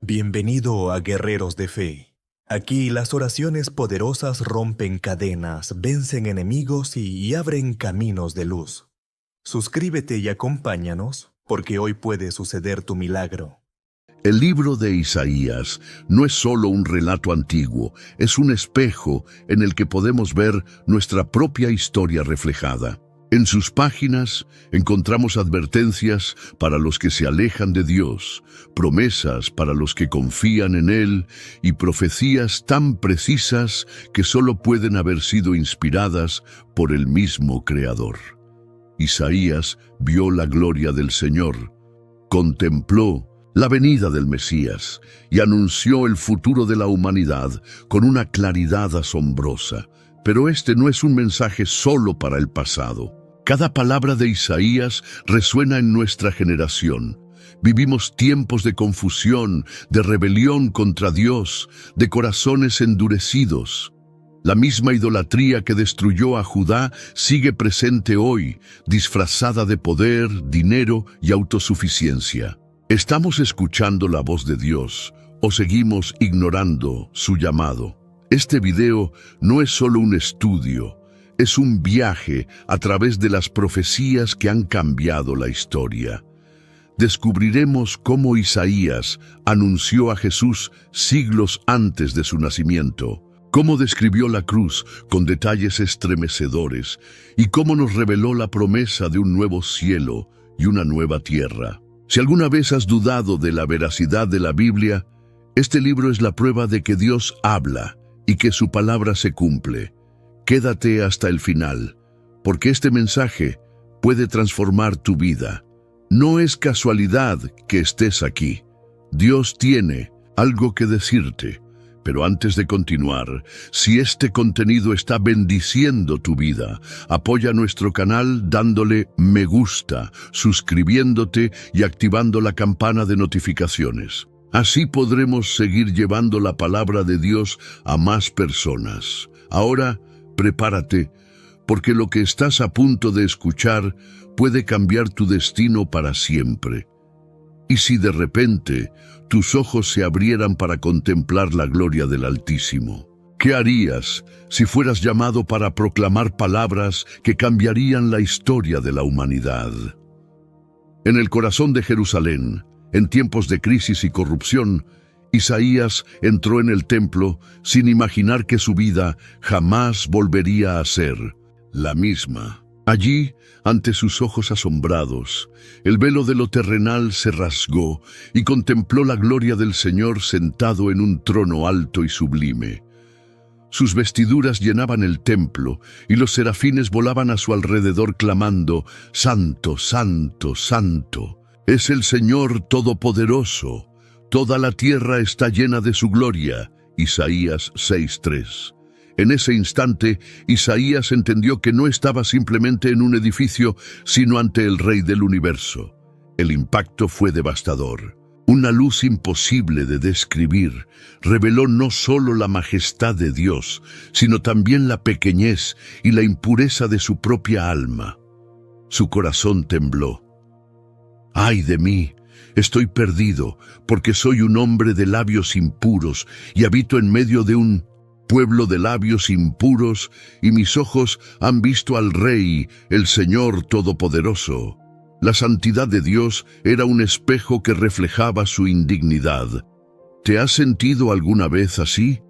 Bienvenido a Guerreros de Fe. Aquí las oraciones poderosas rompen cadenas, vencen enemigos y abren caminos de luz. Suscríbete y acompáñanos, porque hoy puede suceder tu milagro. El libro de Isaías no es solo un relato antiguo, es un espejo en el que podemos ver nuestra propia historia reflejada. En sus páginas encontramos advertencias para los que se alejan de Dios, promesas para los que confían en Él y profecías tan precisas que solo pueden haber sido inspiradas por el mismo Creador. Isaías vio la gloria del Señor, contempló la venida del Mesías y anunció el futuro de la humanidad con una claridad asombrosa. Pero este no es un mensaje solo para el pasado. Cada palabra de Isaías resuena en nuestra generación. Vivimos tiempos de confusión, de rebelión contra Dios, de corazones endurecidos. La misma idolatría que destruyó a Judá sigue presente hoy, disfrazada de poder, dinero y autosuficiencia. ¿Estamos escuchando la voz de Dios o seguimos ignorando su llamado? Este video no es solo un estudio, es un viaje a través de las profecías que han cambiado la historia. Descubriremos cómo Isaías anunció a Jesús siglos antes de su nacimiento, cómo describió la cruz con detalles estremecedores y cómo nos reveló la promesa de un nuevo cielo y una nueva tierra. Si alguna vez has dudado de la veracidad de la Biblia, este libro es la prueba de que Dios habla y que su palabra se cumple. Quédate hasta el final, porque este mensaje puede transformar tu vida. No es casualidad que estés aquí. Dios tiene algo que decirte. Pero antes de continuar, si este contenido está bendiciendo tu vida, apoya nuestro canal dándole me gusta, suscribiéndote y activando la campana de notificaciones. Así podremos seguir llevando la palabra de Dios a más personas. Ahora, prepárate, porque lo que estás a punto de escuchar puede cambiar tu destino para siempre. Y si de repente tus ojos se abrieran para contemplar la gloria del Altísimo, ¿qué harías si fueras llamado para proclamar palabras que cambiarían la historia de la humanidad? En el corazón de Jerusalén, en tiempos de crisis y corrupción, Isaías entró en el templo sin imaginar que su vida jamás volvería a ser la misma. Allí, ante sus ojos asombrados, el velo de lo terrenal se rasgó y contempló la gloria del Señor sentado en un trono alto y sublime. Sus vestiduras llenaban el templo y los serafines volaban a su alrededor clamando: «Santo, santo, santo, es el Señor Todopoderoso. Toda la tierra está llena de su gloria». Isaías 6:3. En ese instante, Isaías entendió que no estaba simplemente en un edificio, sino ante el Rey del universo. El impacto fue devastador. Una luz imposible de describir reveló no solo la majestad de Dios, sino también la pequeñez y la impureza de su propia alma. Su corazón tembló. «¡Ay de mí! Estoy perdido, porque soy un hombre de labios impuros y habito en medio de un pueblo de labios impuros, y mis ojos han visto al Rey, el Señor Todopoderoso». La santidad de Dios era un espejo que reflejaba su indignidad. ¿Te has sentido alguna vez así?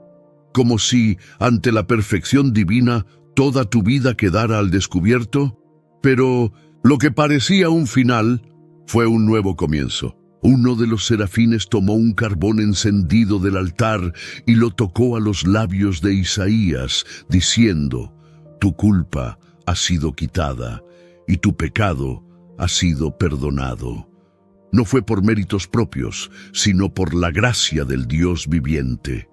Como si, ante la perfección divina, toda tu vida quedara al descubierto. Pero lo que parecía un final fue un nuevo comienzo. Uno de los serafines tomó un carbón encendido del altar y lo tocó a los labios de Isaías, diciendo: «Tu culpa ha sido quitada y tu pecado ha sido perdonado». No fue por méritos propios, sino por la gracia del Dios viviente.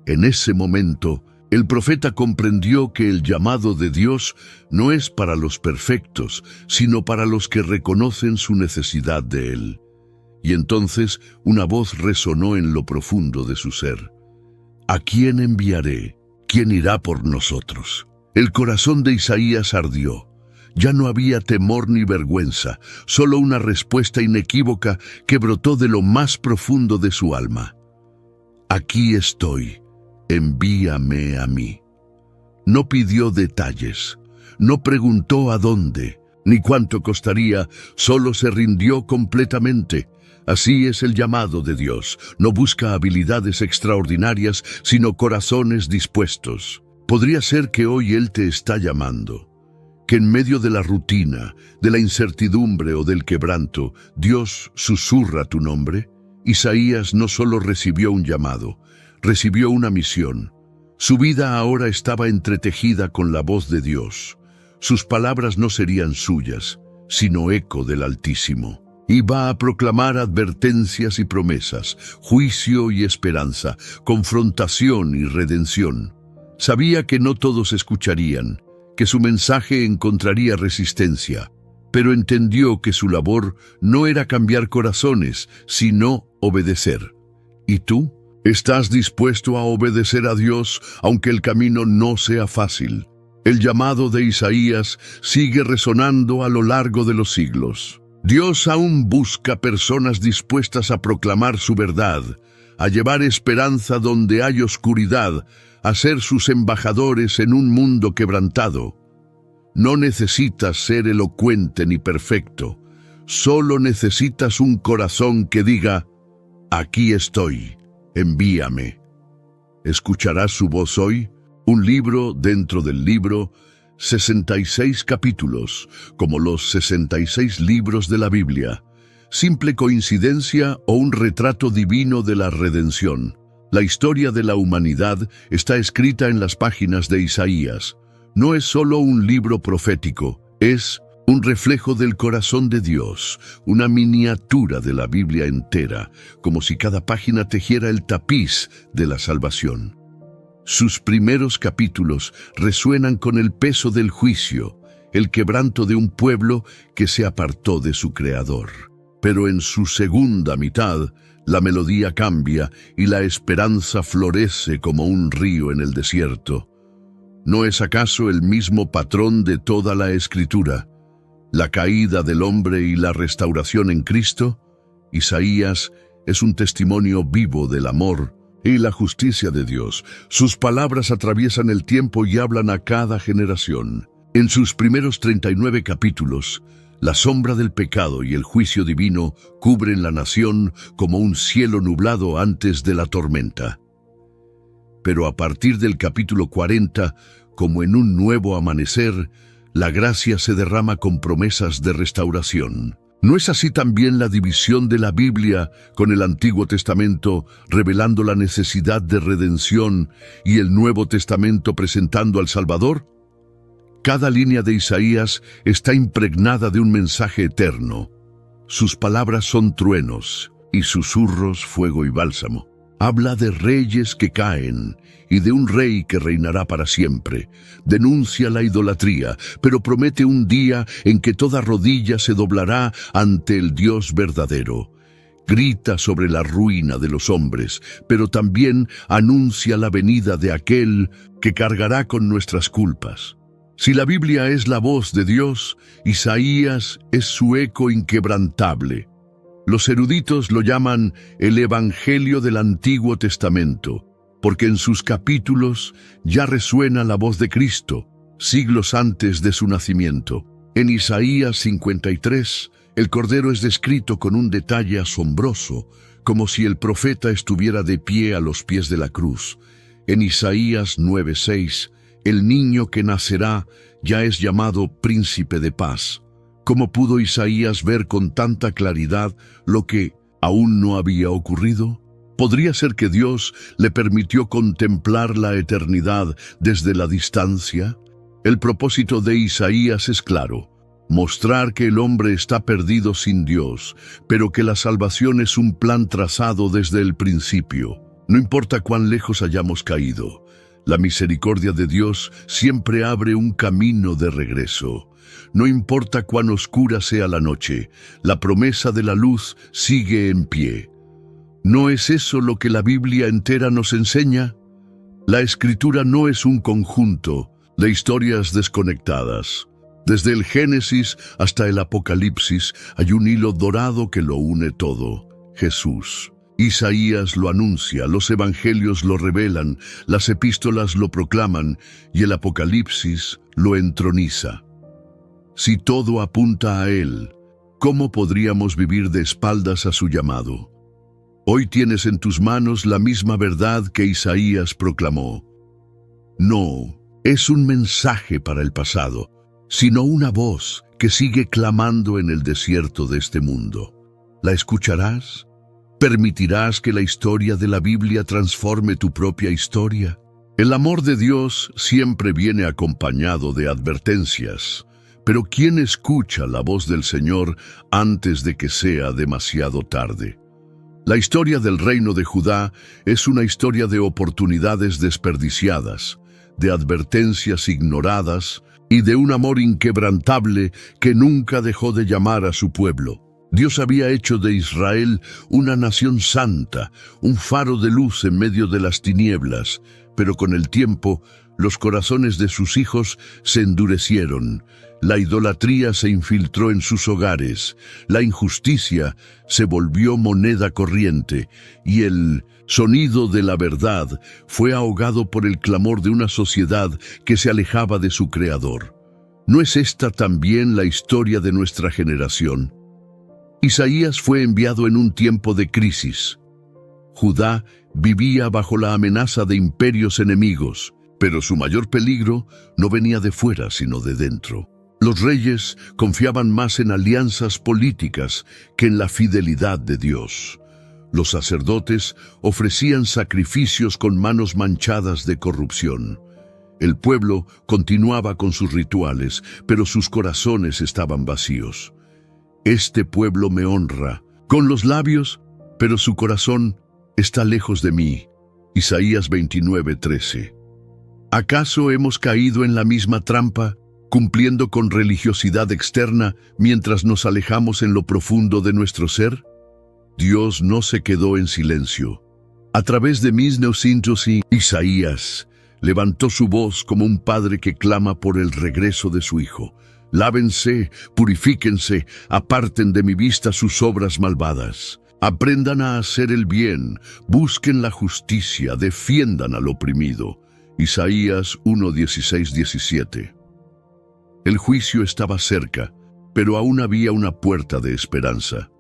En ese momento, el profeta comprendió que el llamado de Dios no es para los perfectos, sino para los que reconocen su necesidad de Él. Y entonces una voz resonó en lo profundo de su ser: «¿A quién enviaré? ¿Quién irá por nosotros?». El corazón de Isaías ardió. Ya no había temor ni vergüenza, solo una respuesta inequívoca que brotó de lo más profundo de su alma: Aquí estoy, envíame a mí. No pidió detalles, no preguntó a dónde, ni cuánto costaría, solo se rindió completamente. Así es el llamado de Dios. No busca habilidades extraordinarias, sino corazones dispuestos. Podría ser que hoy Él te está llamando, que en medio de la rutina, de la incertidumbre o del quebranto, Dios susurra tu nombre. Isaías no solo recibió un llamado, recibió una misión. Su vida ahora estaba entretejida con la voz de Dios. Sus palabras no serían suyas, sino eco del Altísimo. Iba a proclamar advertencias y promesas, juicio y esperanza, confrontación y redención. Sabía que no todos escucharían, que su mensaje encontraría resistencia, pero entendió que su labor no era cambiar corazones, sino obedecer. ¿Y tú? ¿Estás dispuesto a obedecer a Dios, aunque el camino no sea fácil? El llamado de Isaías sigue resonando a lo largo de los siglos. Dios aún busca personas dispuestas a proclamar su verdad, a llevar esperanza donde hay oscuridad, a ser sus embajadores en un mundo quebrantado. No necesitas ser elocuente ni perfecto, solo necesitas un corazón que diga, aquí estoy, envíame. ¿Escucharás su voz hoy? Un libro dentro del libro, 66 capítulos, como los 66 libros de la Biblia. ¿Simple coincidencia o un retrato divino de la redención? La historia de la humanidad está escrita en las páginas de Isaías. No es solo un libro profético, es un reflejo del corazón de Dios, una miniatura de la Biblia entera, como si cada página tejiera el tapiz de la salvación. Sus primeros capítulos resuenan con el peso del juicio, el quebranto de un pueblo que se apartó de su Creador. Pero en su segunda mitad, la melodía cambia y la esperanza florece como un río en el desierto. ¿No es acaso el mismo patrón de toda la Escritura? La caída del hombre y la restauración en Cristo. Isaías es un testimonio vivo del amor y la justicia de Dios. Sus palabras atraviesan el tiempo y hablan a cada generación. En sus primeros 39 capítulos, la sombra del pecado y el juicio divino cubren la nación como un cielo nublado antes de la tormenta. Pero a partir del capítulo 40, como en un nuevo amanecer, la gracia se derrama con promesas de restauración. ¿No es así también la división de la Biblia con el Antiguo Testamento revelando la necesidad de redención y el Nuevo Testamento presentando al Salvador? Cada línea de Isaías está impregnada de un mensaje eterno. Sus palabras son truenos y susurros fuego y bálsamo. Habla de reyes que caen y de un rey que reinará para siempre. Denuncia la idolatría, pero promete un día en que toda rodilla se doblará ante el Dios verdadero. Grita sobre la ruina de los hombres, pero también anuncia la venida de aquel que cargará con nuestras culpas. Si la Biblia es la voz de Dios, Isaías es su eco inquebrantable. Los eruditos lo llaman el Evangelio del Antiguo Testamento, porque en sus capítulos ya resuena la voz de Cristo, siglos antes de su nacimiento. En Isaías 53, el Cordero es descrito con un detalle asombroso, como si el profeta estuviera de pie a los pies de la cruz. En Isaías 9:6, el niño que nacerá ya es llamado Príncipe de Paz. ¿Cómo pudo Isaías ver con tanta claridad lo que aún no había ocurrido? ¿Podría ser que Dios le permitió contemplar la eternidad desde la distancia? El propósito de Isaías es claro: mostrar que el hombre está perdido sin Dios, pero que la salvación es un plan trazado desde el principio. No importa cuán lejos hayamos caído, la misericordia de Dios siempre abre un camino de regreso. No importa cuán oscura sea la noche, la promesa de la luz sigue en pie. ¿No es eso lo que la Biblia entera nos enseña? La Escritura no es un conjunto de historias desconectadas. Desde el Génesis hasta el Apocalipsis hay un hilo dorado que lo une todo: Jesús. Isaías lo anuncia, los evangelios lo revelan, las epístolas lo proclaman y el Apocalipsis lo entroniza. Si todo apunta a él, ¿cómo podríamos vivir de espaldas a su llamado? Hoy tienes en tus manos la misma verdad que Isaías proclamó. No es un mensaje para el pasado, sino una voz que sigue clamando en el desierto de este mundo. ¿La escucharás? ¿Permitirás que la historia de la Biblia transforme tu propia historia? El amor de Dios siempre viene acompañado de advertencias, pero ¿quién escucha la voz del Señor antes de que sea demasiado tarde? La historia del reino de Judá es una historia de oportunidades desperdiciadas, de advertencias ignoradas y de un amor inquebrantable que nunca dejó de llamar a su pueblo. Dios había hecho de Israel una nación santa, un faro de luz en medio de las tinieblas, pero con el tiempo los corazones de sus hijos se endurecieron, la idolatría se infiltró en sus hogares, la injusticia se volvió moneda corriente y el sonido de la verdad fue ahogado por el clamor de una sociedad que se alejaba de su Creador. ¿No es esta también la historia de nuestra generación? Isaías fue enviado en un tiempo de crisis. Judá vivía bajo la amenaza de imperios enemigos, pero su mayor peligro no venía de fuera sino de dentro. Los reyes confiaban más en alianzas políticas que en la fidelidad de Dios. Los sacerdotes ofrecían sacrificios con manos manchadas de corrupción. El pueblo continuaba con sus rituales, pero sus corazones estaban vacíos. Este pueblo me honra con los labios, pero su corazón está lejos de mí. Isaías 29:13. ¿Acaso hemos caído en la misma trampa, cumpliendo con religiosidad externa mientras nos alejamos en lo profundo de nuestro ser? Dios no se quedó en silencio. A través de Misneusintos y Isaías levantó su voz como un padre que clama por el regreso de su hijo. Lávense, purifíquense, aparten de mi vista sus obras malvadas. Aprendan a hacer el bien, busquen la justicia, defiendan al oprimido. Isaías 1:16-17. El juicio estaba cerca, pero aún había una puerta de esperanza.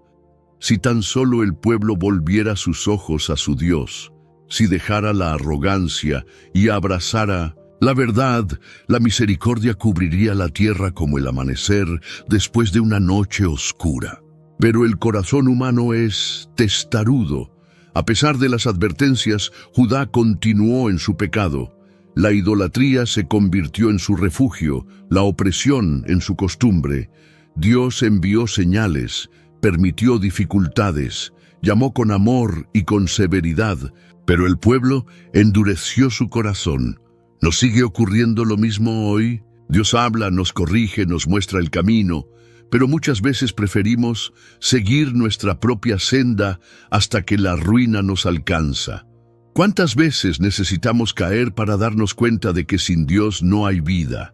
Si tan solo el pueblo volviera sus ojos a su Dios, si dejara la arrogancia y abrazara la verdad, la misericordia cubriría la tierra como el amanecer después de una noche oscura. Pero el corazón humano es testarudo. A pesar de las advertencias, Judá continuó en su pecado. La idolatría se convirtió en su refugio, la opresión en su costumbre. Dios envió señales, permitió dificultades, llamó con amor y con severidad, pero el pueblo endureció su corazón. ¿Nos sigue ocurriendo lo mismo hoy? Dios habla, nos corrige, nos muestra el camino, pero muchas veces preferimos seguir nuestra propia senda hasta que la ruina nos alcanza. ¿Cuántas veces necesitamos caer para darnos cuenta de que sin Dios no hay vida?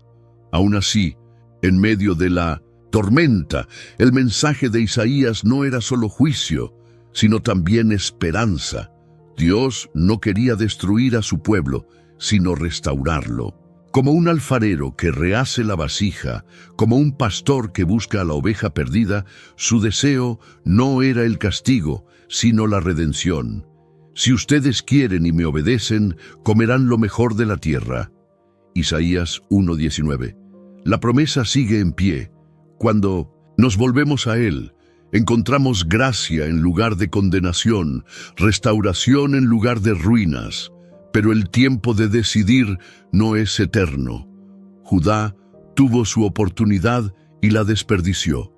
Aún así, en medio de la tormenta, el mensaje de Isaías no era solo juicio, sino también esperanza. Dios no quería destruir a su pueblo, sino restaurarlo. Como un alfarero que rehace la vasija, como un pastor que busca a la oveja perdida, su deseo no era el castigo, sino la redención. Si ustedes quieren y me obedecen, comerán lo mejor de la tierra. Isaías 1:19. La promesa sigue en pie. Cuando nos volvemos a Él, encontramos gracia en lugar de condenación, restauración en lugar de ruinas. Pero el tiempo de decidir no es eterno. Judá tuvo su oportunidad y la desperdició.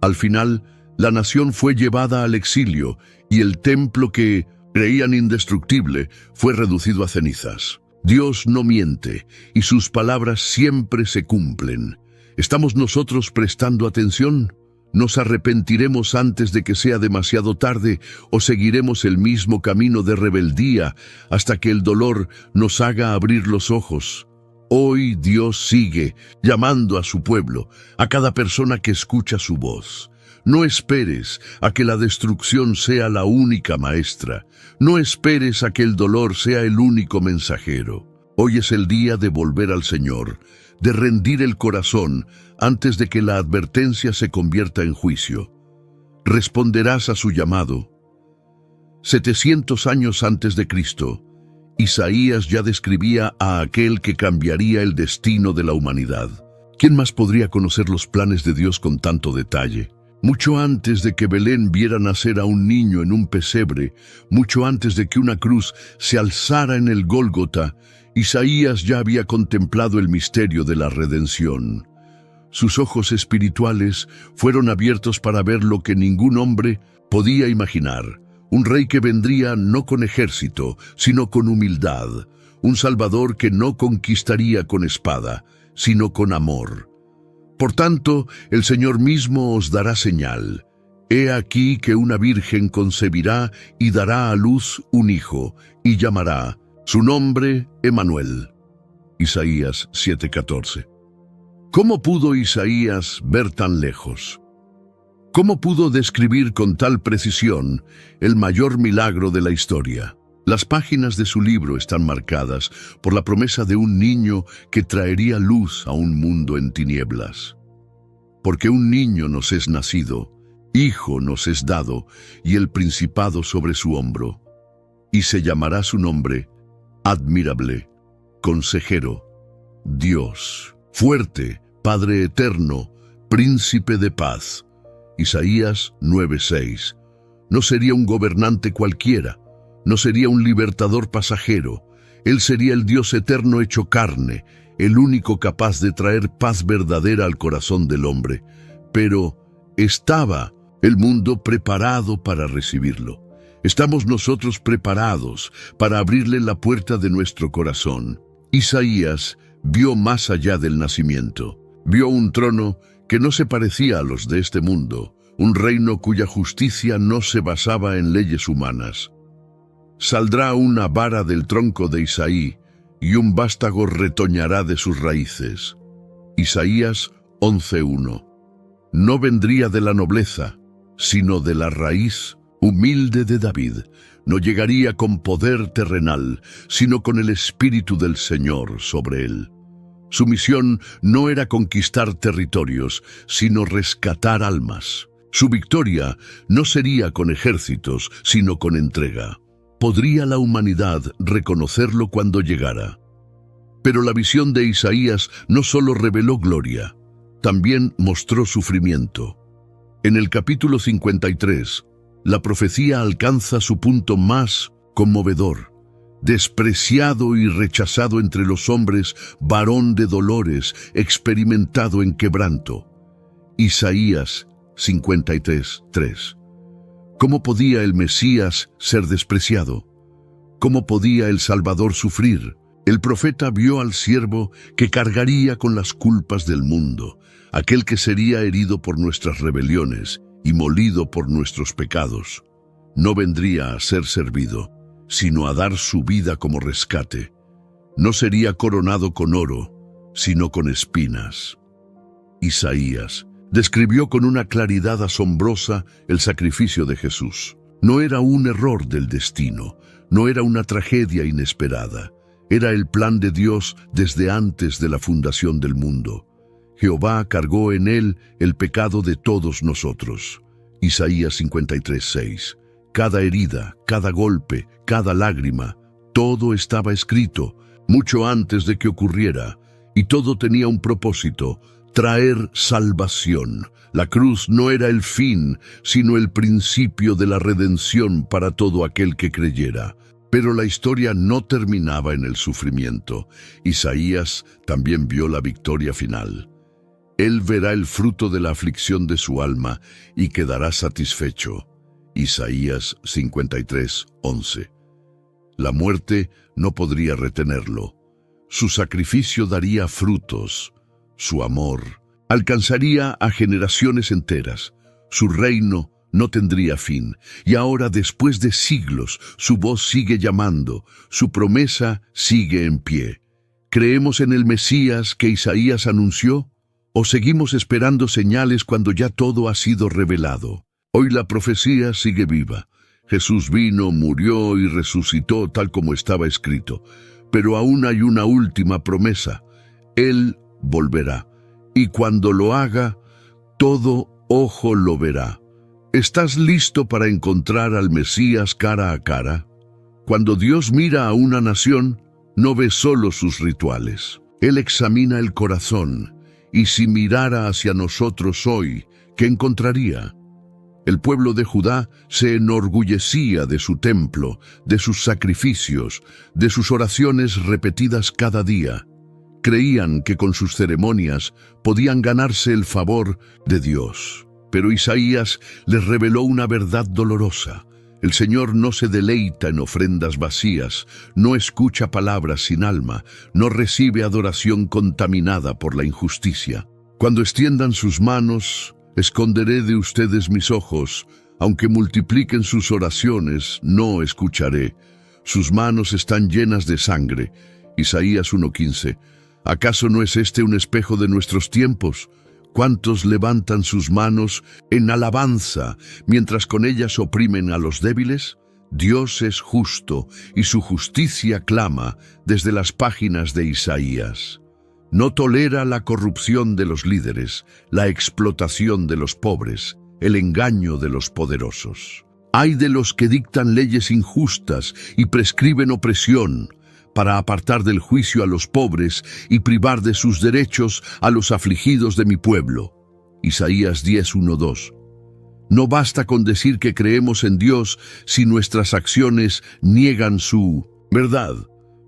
Al final, la nación fue llevada al exilio y el templo que creían indestructible fue reducido a cenizas. Dios no miente y sus palabras siempre se cumplen. ¿Estamos nosotros prestando atención? ¿Nos arrepentiremos antes de que sea demasiado tarde o seguiremos el mismo camino de rebeldía hasta que el dolor nos haga abrir los ojos? Hoy Dios sigue llamando a su pueblo, a cada persona que escucha su voz. No esperes a que la destrucción sea la única maestra. No esperes a que el dolor sea el único mensajero. Hoy es el día de volver al Señor, de rendir el corazón antes de que la advertencia se convierta en juicio. Responderás a su llamado. 700 años antes de Cristo, Isaías ya describía a aquel que cambiaría el destino de la humanidad. ¿Quién más podría conocer los planes de Dios con tanto detalle? Mucho antes de que Belén viera nacer a un niño en un pesebre, mucho antes de que una cruz se alzara en el Gólgota, Isaías ya había contemplado el misterio de la redención. Sus ojos espirituales fueron abiertos para ver lo que ningún hombre podía imaginar. Un rey que vendría no con ejército, sino con humildad. Un Salvador que no conquistaría con espada, sino con amor. Por tanto, el Señor mismo os dará señal. He aquí que una virgen concebirá y dará a luz un hijo, y llamará su nombre Emmanuel. Isaías 7:14. ¿Cómo pudo Isaías ver tan lejos? ¿Cómo pudo describir con tal precisión el mayor milagro de la historia? Las páginas de su libro están marcadas por la promesa de un niño que traería luz a un mundo en tinieblas. Porque un niño nos es nacido, hijo nos es dado, y el principado sobre su hombro. Y se llamará su nombre Admirable, Consejero, Dios, Fuerte, Padre Eterno, Príncipe de Paz. Isaías 9:6. No sería un gobernante cualquiera, no sería un libertador pasajero. Él sería el Dios eterno hecho carne, el único capaz de traer paz verdadera al corazón del hombre. Pero ¿estaba el mundo preparado para recibirlo? ¿Estamos nosotros preparados para abrirle la puerta de nuestro corazón? Isaías vio más allá del nacimiento. Vio un trono que no se parecía a los de este mundo, un reino cuya justicia no se basaba en leyes humanas. Saldrá una vara del tronco de Isaí, y un vástago retoñará de sus raíces. Isaías 11:1. No vendría de la nobleza, sino de la raíz humilde de David. No llegaría con poder terrenal, sino con el Espíritu del Señor sobre él. Su misión no era conquistar territorios, sino rescatar almas. Su victoria no sería con ejércitos, sino con entrega. Podría la humanidad reconocerlo cuando llegara. Pero la visión de Isaías no solo reveló gloria, también mostró sufrimiento. En el capítulo 53, la profecía alcanza su punto más conmovedor. Despreciado y rechazado entre los hombres, varón de dolores, experimentado en quebranto. Isaías 53:3. ¿Cómo podía el Mesías ser despreciado? ¿Cómo podía el Salvador sufrir? El profeta vio al siervo que cargaría con las culpas del mundo, aquel que sería herido por nuestras rebeliones y molido por nuestros pecados. No vendría a ser servido, sino a dar su vida como rescate. No sería coronado con oro, sino con espinas. Isaías describió con una claridad asombrosa el sacrificio de Jesús. No era un error del destino, no era una tragedia inesperada. Era el plan de Dios desde antes de la fundación del mundo. Jehová cargó en él el pecado de todos nosotros. Isaías 53:6. Cada herida, cada golpe, cada lágrima, todo estaba escrito, mucho antes de que ocurriera, y todo tenía un propósito: traer salvación. La cruz no era el fin, sino el principio de la redención para todo aquel que creyera. Pero la historia no terminaba en el sufrimiento. Isaías también vio la victoria final. Él verá el fruto de la aflicción de su alma y quedará satisfecho. Isaías 53:11. La muerte no podría retenerlo. Su sacrificio daría frutos. Su amor alcanzaría a generaciones enteras. Su reino no tendría fin. Y ahora, después de siglos, su voz sigue llamando. Su promesa sigue en pie. ¿Creemos en el Mesías que Isaías anunció? ¿O seguimos esperando señales cuando ya todo ha sido revelado? Hoy la profecía sigue viva. Jesús vino, murió y resucitó tal como estaba escrito. Pero aún hay una última promesa. Él volverá. Y cuando lo haga, todo ojo lo verá. ¿Estás listo para encontrar al Mesías cara a cara? Cuando Dios mira a una nación, no ve solo sus rituales. Él examina el corazón. Y si mirara hacia nosotros hoy, ¿qué encontraría? El pueblo de Judá se enorgullecía de su templo, de sus sacrificios, de sus oraciones repetidas cada día. Creían que con sus ceremonias podían ganarse el favor de Dios. Pero Isaías les reveló una verdad dolorosa. El Señor no se deleita en ofrendas vacías, no escucha palabras sin alma, no recibe adoración contaminada por la injusticia. Cuando extiendan sus manos, esconderé de ustedes mis ojos, aunque multipliquen sus oraciones, no escucharé. Sus manos están llenas de sangre. Isaías 1:15. ¿Acaso no es este un espejo de nuestros tiempos? ¿Cuántos levantan sus manos en alabanza mientras con ellas oprimen a los débiles? Dios es justo y su justicia clama desde las páginas de Isaías. No tolera la corrupción de los líderes, la explotación de los pobres, el engaño de los poderosos. Ay de los que dictan leyes injustas y prescriben opresión, para apartar del juicio a los pobres y privar de sus derechos a los afligidos de mi pueblo. Isaías 10:1-2. No basta con decir que creemos en Dios si nuestras acciones niegan su verdad.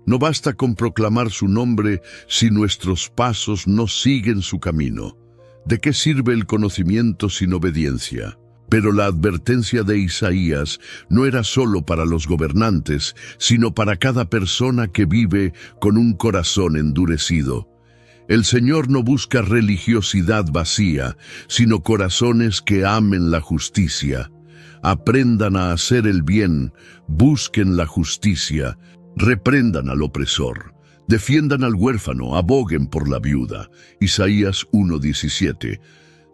No basta con proclamar su nombre si nuestros pasos no siguen su camino. ¿De qué sirve el conocimiento sin obediencia? Pero la advertencia de Isaías no era solo para los gobernantes, sino para cada persona que vive con un corazón endurecido. El Señor no busca religiosidad vacía, sino corazones que amen la justicia. Aprendan a hacer el bien, busquen la justicia, reprendan al opresor, defiendan al huérfano, aboguen por la viuda. Isaías 1:17.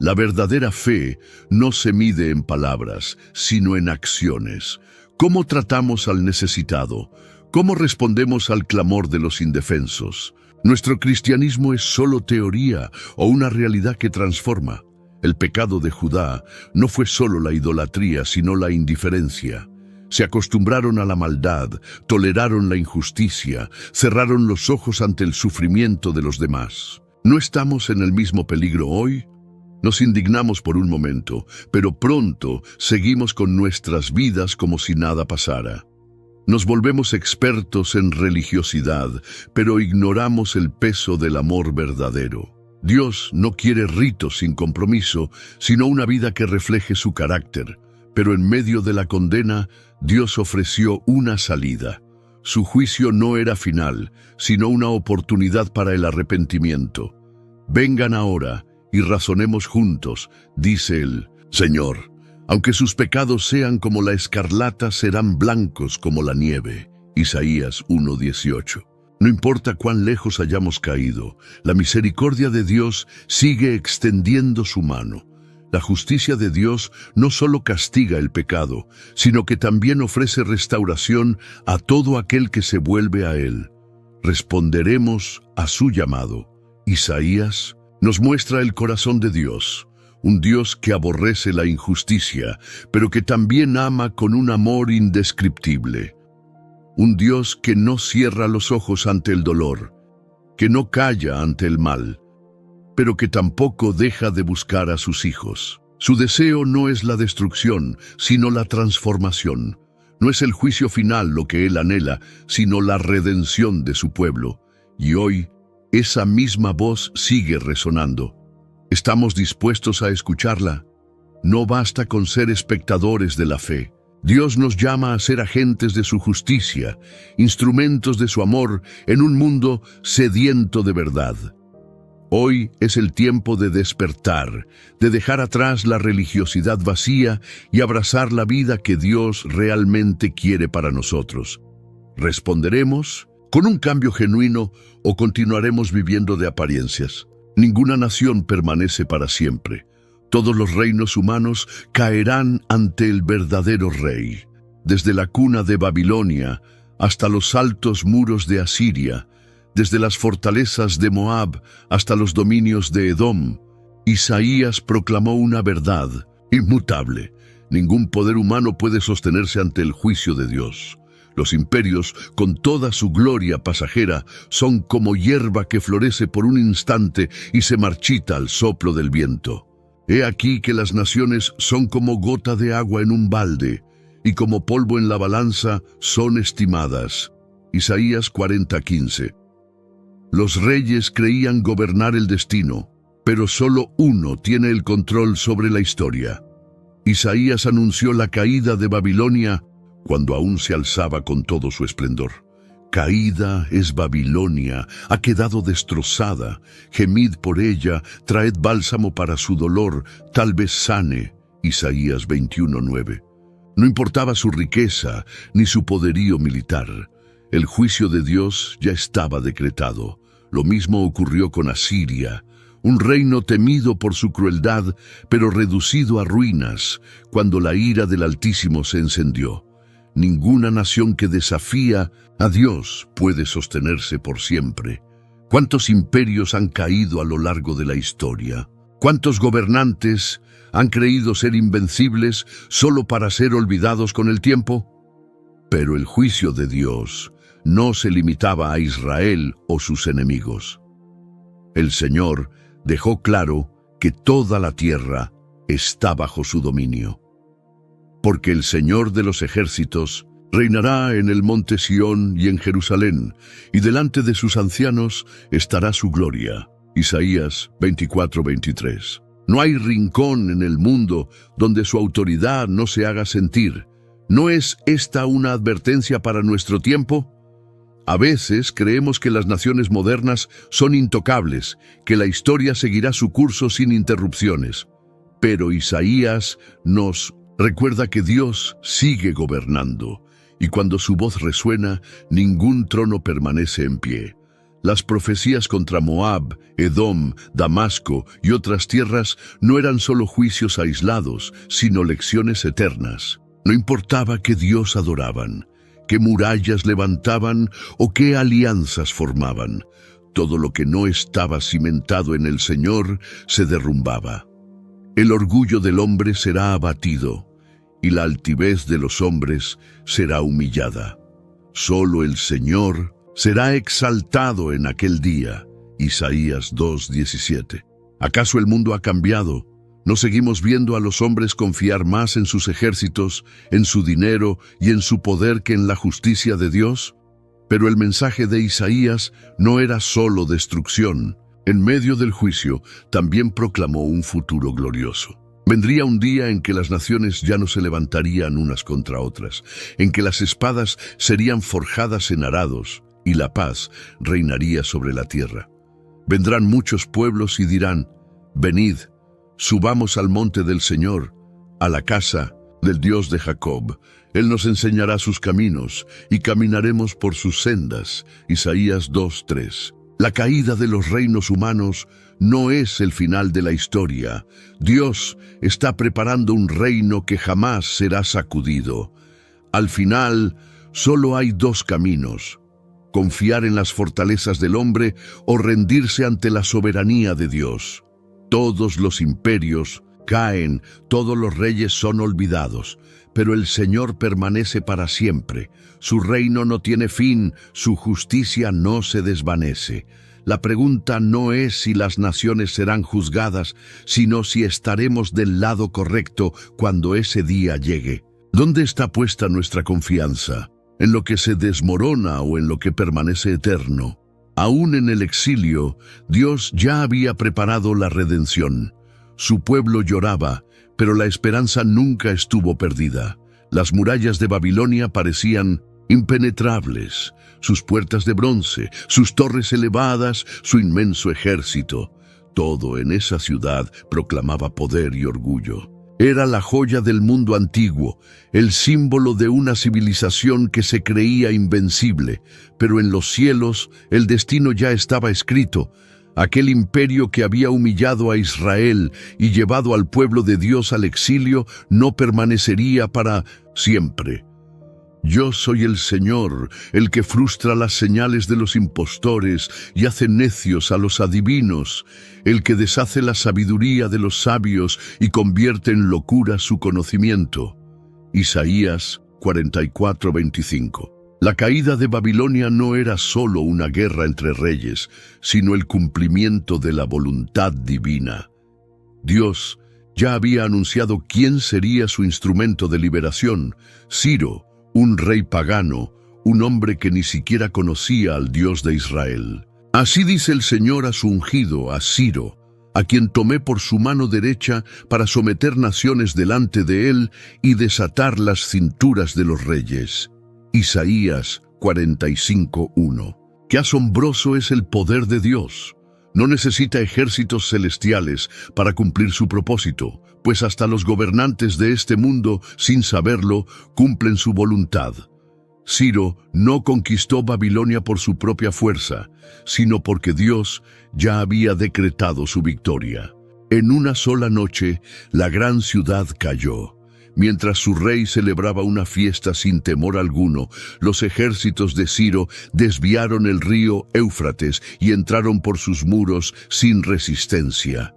La verdadera fe no se mide en palabras, sino en acciones. ¿Cómo tratamos al necesitado? ¿Cómo respondemos al clamor de los indefensos? ¿Nuestro cristianismo es solo teoría o una realidad que transforma? El pecado de Judá no fue solo la idolatría, sino la indiferencia. Se acostumbraron a la maldad, toleraron la injusticia, cerraron los ojos ante el sufrimiento de los demás. ¿No estamos en el mismo peligro hoy? Nos indignamos por un momento, pero pronto seguimos con nuestras vidas como si nada pasara. Nos volvemos expertos en religiosidad, pero ignoramos el peso del amor verdadero. Dios no quiere ritos sin compromiso, sino una vida que refleje su carácter. Pero en medio de la condena, Dios ofreció una salida. Su juicio no era final, sino una oportunidad para el arrepentimiento. Vengan ahora y razonemos juntos, dice el Señor. Aunque sus pecados sean como la escarlata, serán blancos como la nieve. Isaías 1:18. No importa cuán lejos hayamos caído, la misericordia de Dios sigue extendiendo su mano. La justicia de Dios no solo castiga el pecado, sino que también ofrece restauración a todo aquel que se vuelve a Él. Responderemos a su llamado. Isaías nos muestra el corazón de Dios, un Dios que aborrece la injusticia, pero que también ama con un amor indescriptible. Un Dios que no cierra los ojos ante el dolor, que no calla ante el mal, pero que tampoco deja de buscar a sus hijos. Su deseo no es la destrucción, sino la transformación. No es el juicio final lo que Él anhela, sino la redención de su pueblo. Y hoy, esa misma voz sigue resonando. ¿Estamos dispuestos a escucharla? No basta con ser espectadores de la fe. Dios nos llama a ser agentes de su justicia, instrumentos de su amor en un mundo sediento de verdad. Hoy es el tiempo de despertar, de dejar atrás la religiosidad vacía y abrazar la vida que Dios realmente quiere para nosotros. ¿Responderemos con un cambio genuino o continuaremos viviendo de apariencias? Ninguna nación permanece para siempre. Todos los reinos humanos caerán ante el verdadero rey. Desde la cuna de Babilonia hasta los altos muros de Asiria, desde las fortalezas de Moab hasta los dominios de Edom, Isaías proclamó una verdad inmutable. Ningún poder humano puede sostenerse ante el juicio de Dios. Los imperios, con toda su gloria pasajera, son como hierba que florece por un instante y se marchita al soplo del viento. He aquí que las naciones son como gota de agua en un balde, y como polvo en la balanza son estimadas. Isaías 40:15. Los reyes creían gobernar el destino, pero solo uno tiene el control sobre la historia. Isaías anunció la caída de Babilonia cuando aún se alzaba con todo su esplendor. Caída es Babilonia, ha quedado destrozada. Gemid por ella, traed bálsamo para su dolor, tal vez sane. Isaías 21:9. No importaba su riqueza ni su poderío militar. El juicio de Dios ya estaba decretado. Lo mismo ocurrió con Asiria, un reino temido por su crueldad, pero reducido a ruinas cuando la ira del Altísimo se encendió. Ninguna nación que desafía a Dios puede sostenerse por siempre. ¿Cuántos imperios han caído a lo largo de la historia? ¿Cuántos gobernantes han creído ser invencibles solo para ser olvidados con el tiempo? Pero el juicio de Dios no se limitaba a Israel o sus enemigos. El Señor dejó claro que toda la tierra está bajo su dominio. Porque el Señor de los ejércitos reinará en el monte Sión y en Jerusalén, y delante de sus ancianos estará su gloria. Isaías 24:23. No hay rincón en el mundo donde su autoridad no se haga sentir. ¿No es esta una advertencia para nuestro tiempo? A veces creemos que las naciones modernas son intocables, que la historia seguirá su curso sin interrupciones. Pero Isaías nos recuerda que Dios sigue gobernando, y cuando su voz resuena, ningún trono permanece en pie. Las profecías contra Moab, Edom, Damasco y otras tierras no eran solo juicios aislados, sino lecciones eternas. No importaba qué Dios adoraban, qué murallas levantaban o qué alianzas formaban. Todo lo que no estaba cimentado en el Señor se derrumbaba. El orgullo del hombre será abatido, y la altivez de los hombres será humillada. Solo el Señor será exaltado en aquel día. Isaías 2:17. ¿Acaso el mundo ha cambiado? ¿No seguimos viendo a los hombres confiar más en sus ejércitos, en su dinero y en su poder que en la justicia de Dios? Pero el mensaje de Isaías no era solo destrucción. En medio del juicio, también proclamó un futuro glorioso. Vendría un día en que las naciones ya no se levantarían unas contra otras, en que las espadas serían forjadas en arados y la paz reinaría sobre la tierra. Vendrán muchos pueblos y dirán: venid, subamos al monte del Señor, a la casa del Dios de Jacob. Él nos enseñará sus caminos y caminaremos por sus sendas. Isaías 2:3. La caída de los reinos humanos no es el final de la historia. Dios está preparando un reino que jamás será sacudido. Al final, solo hay dos caminos: confiar en las fortalezas del hombre o rendirse ante la soberanía de Dios. Todos los imperios caen, todos los reyes son olvidados, pero el Señor permanece para siempre. Su reino no tiene fin, su justicia no se desvanece. La pregunta no es si las naciones serán juzgadas, sino si estaremos del lado correcto cuando ese día llegue. ¿Dónde está puesta nuestra confianza? ¿En lo que se desmorona o en lo que permanece eterno? Aún en el exilio, Dios ya había preparado la redención. Su pueblo lloraba, pero la esperanza nunca estuvo perdida. Las murallas de Babilonia parecían impenetrables, sus puertas de bronce, sus torres elevadas, su inmenso ejército. Todo en esa ciudad proclamaba poder y orgullo. Era la joya del mundo antiguo, el símbolo de una civilización que se creía invencible, pero en los cielos el destino ya estaba escrito. Aquel imperio que había humillado a Israel y llevado al pueblo de Dios al exilio no permanecería para siempre. Yo soy el Señor, el que frustra las señales de los impostores y hace necios a los adivinos, el que deshace la sabiduría de los sabios y convierte en locura su conocimiento. Isaías 44:25. La caída de Babilonia no era solo una guerra entre reyes, sino el cumplimiento de la voluntad divina. Dios ya había anunciado quién sería su instrumento de liberación: Ciro, un rey pagano, un hombre que ni siquiera conocía al Dios de Israel. Así dice el Señor a su ungido, a Ciro, a quien tomé por su mano derecha para someter naciones delante de él y desatar las cinturas de los reyes. Isaías 45:1. Qué asombroso es el poder de Dios. No necesita ejércitos celestiales para cumplir su propósito, pues hasta los gobernantes de este mundo, sin saberlo, cumplen su voluntad. Ciro no conquistó Babilonia por su propia fuerza, sino porque Dios ya había decretado su victoria. En una sola noche, la gran ciudad cayó. Mientras su rey celebraba una fiesta sin temor alguno, los ejércitos de Ciro desviaron el río Éufrates y entraron por sus muros sin resistencia.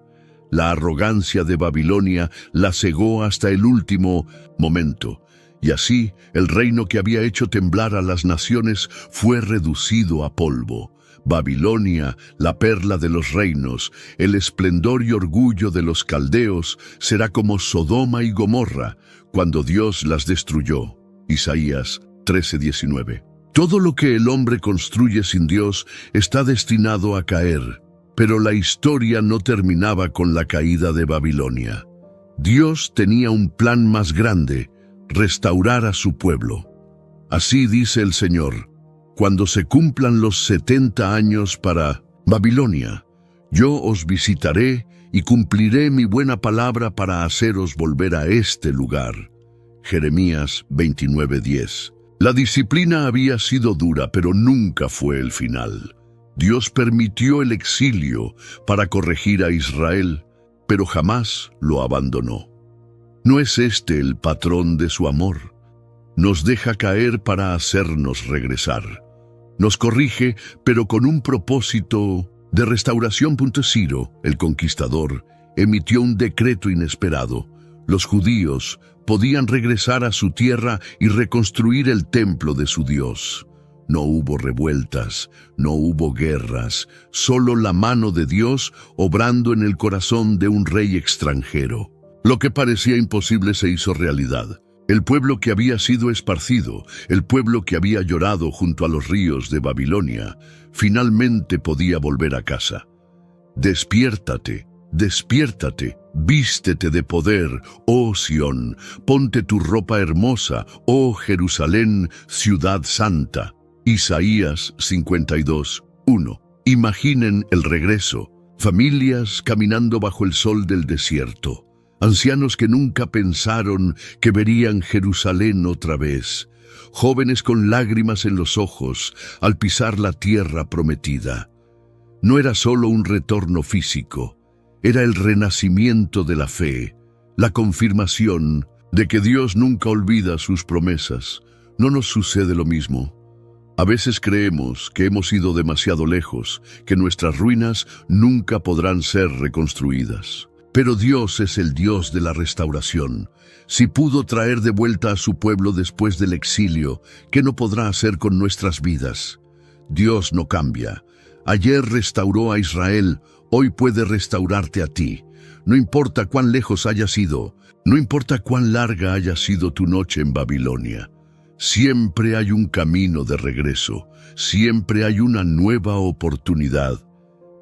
La arrogancia de Babilonia la cegó hasta el último momento, y así el reino que había hecho temblar a las naciones fue reducido a polvo. Babilonia, la perla de los reinos, el esplendor y orgullo de los caldeos, será como Sodoma y Gomorra, cuando Dios las destruyó. Isaías 13:19. Todo lo que el hombre construye sin Dios está destinado a caer, pero la historia no terminaba con la caída de Babilonia. Dios tenía un plan más grande: restaurar a su pueblo. Así dice el Señor: cuando se cumplan los 70 años para Babilonia, yo os visitaré y cumpliré mi buena palabra para haceros volver a este lugar. Jeremías 29:10. La disciplina había sido dura, pero nunca fue el final. Dios permitió el exilio para corregir a Israel, pero jamás lo abandonó. ¿No es este el patrón de su amor? Nos deja caer para hacernos regresar. Nos corrige, pero con un propósito de restauración. Ciro, el conquistador, emitió un decreto inesperado. Los judíos podían regresar a su tierra y reconstruir el templo de su Dios. No hubo revueltas, no hubo guerras, solo la mano de Dios obrando en el corazón de un rey extranjero. Lo que parecía imposible se hizo realidad. El pueblo que había sido esparcido, el pueblo que había llorado junto a los ríos de Babilonia, finalmente podía volver a casa. Despiértate, despiértate, vístete de poder, oh Sión, ponte tu ropa hermosa, oh Jerusalén, ciudad santa. Isaías 52:1. Imaginen el regreso, familias caminando bajo el sol del desierto, ancianos que nunca pensaron que verían Jerusalén otra vez, jóvenes con lágrimas en los ojos al pisar la tierra prometida. No era solo un retorno físico, era el renacimiento de la fe, la confirmación de que Dios nunca olvida sus promesas. ¿No nos sucede lo mismo? A veces creemos que hemos ido demasiado lejos, que nuestras ruinas nunca podrán ser reconstruidas. Pero Dios es el Dios de la restauración. Si pudo traer de vuelta a su pueblo después del exilio, ¿qué no podrá hacer con nuestras vidas? Dios no cambia. Ayer restauró a Israel, hoy puede restaurarte a ti. No importa cuán lejos hayas ido, no importa cuán larga haya sido tu noche en Babilonia. Siempre hay un camino de regreso, siempre hay una nueva oportunidad.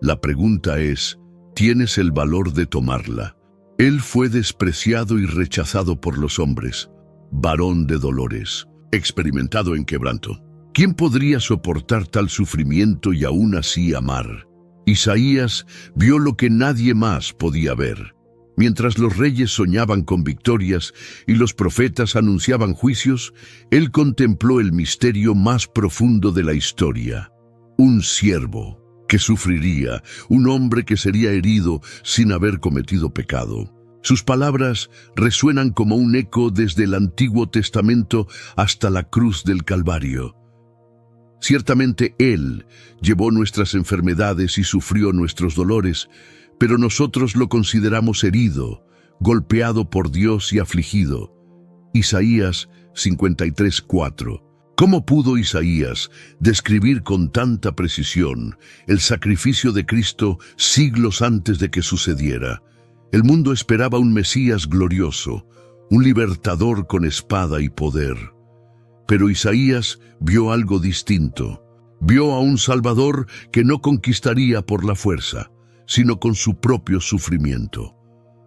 La pregunta es, ¿tienes el valor de tomarla? Él fue despreciado y rechazado por los hombres, varón de dolores, experimentado en quebranto. ¿Quién podría soportar tal sufrimiento y aún así amar? Isaías vio lo que nadie más podía ver. Mientras los reyes soñaban con victorias y los profetas anunciaban juicios, él contempló el misterio más profundo de la historia. Un siervo que sufriría, un hombre que sería herido sin haber cometido pecado. Sus palabras resuenan como un eco desde el Antiguo Testamento hasta la cruz del Calvario. Ciertamente Él llevó nuestras enfermedades y sufrió nuestros dolores, pero nosotros lo consideramos herido, golpeado por Dios y afligido. Isaías 53:4. ¿Cómo pudo Isaías describir con tanta precisión el sacrificio de Cristo siglos antes de que sucediera? El mundo esperaba un Mesías glorioso, un libertador con espada y poder. Pero Isaías vio algo distinto. Vio a un Salvador que no conquistaría por la fuerza, sino con su propio sufrimiento.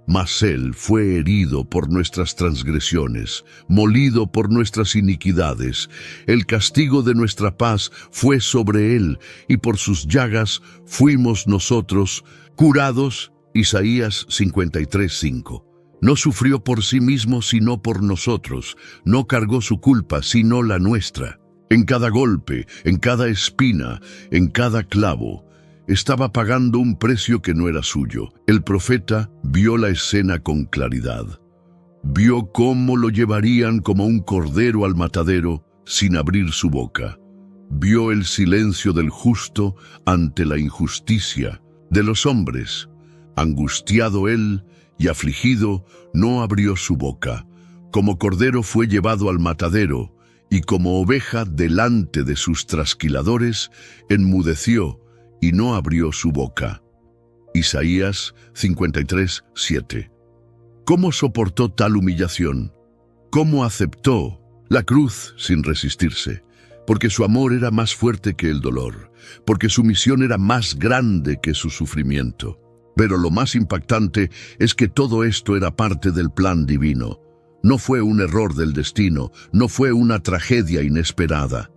Mas Él fue herido por nuestras transgresiones, molido por nuestras iniquidades. El castigo de nuestra paz fue sobre Él, y por sus llagas fuimos nosotros curados. Isaías 53:5. No sufrió por sí mismo sino por nosotros, no cargó su culpa sino la nuestra. En cada golpe, en cada espina, en cada clavo, estaba pagando un precio que no era suyo. El profeta vio la escena con claridad. Vio cómo lo llevarían como un cordero al matadero sin abrir su boca. Vio el silencio del justo ante la injusticia de los hombres. Angustiado él y afligido, no abrió su boca. Como cordero fue llevado al matadero, y como oveja delante de sus trasquiladores, enmudeció y no abrió su boca. Isaías 53:7. ¿Cómo soportó tal humillación? ¿Cómo aceptó la cruz sin resistirse? Porque su amor era más fuerte que el dolor, porque su misión era más grande que su sufrimiento. Pero lo más impactante es que todo esto era parte del plan divino. No fue un error del destino, no fue una tragedia inesperada.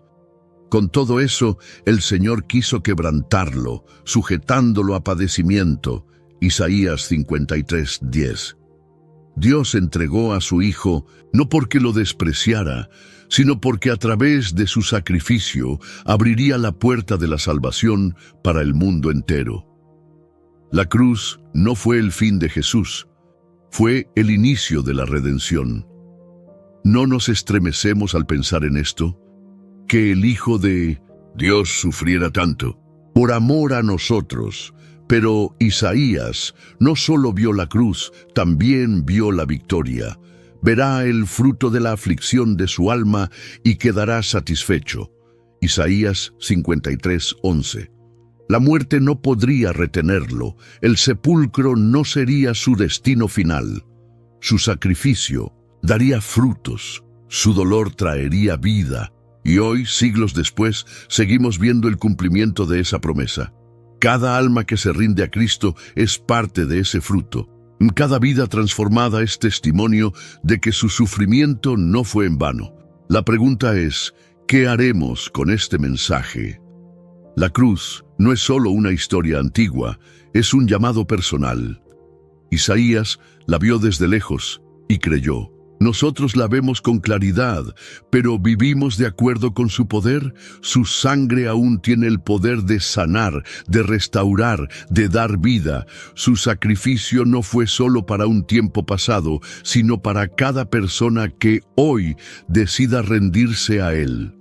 Con todo eso, el Señor quiso quebrantarlo, sujetándolo a padecimiento. Isaías 53:10. Dios entregó a su Hijo no porque lo despreciara, sino porque a través de su sacrificio abriría la puerta de la salvación para el mundo entero. La cruz no fue el fin de Jesús, fue el inicio de la redención. ¿No nos estremecemos al pensar en esto? Que el Hijo de Dios sufriera tanto por amor a nosotros. Pero Isaías no solo vio la cruz, también vio la victoria. Verá el fruto de la aflicción de su alma y quedará satisfecho. Isaías 53:11. La muerte no podría retenerlo, el sepulcro no sería su destino final. Su sacrificio daría frutos, su dolor traería vida, y hoy, siglos después, seguimos viendo el cumplimiento de esa promesa. Cada alma que se rinde a Cristo es parte de ese fruto. Cada vida transformada es testimonio de que su sufrimiento no fue en vano. La pregunta es, ¿qué haremos con este mensaje? La cruz no es solo una historia antigua, es un llamado personal. Isaías la vio desde lejos y creyó. Nosotros la vemos con claridad, pero ¿vivimos de acuerdo con su poder? Su sangre aún tiene el poder de sanar, de restaurar, de dar vida. Su sacrificio no fue solo para un tiempo pasado, sino para cada persona que hoy decida rendirse a Él.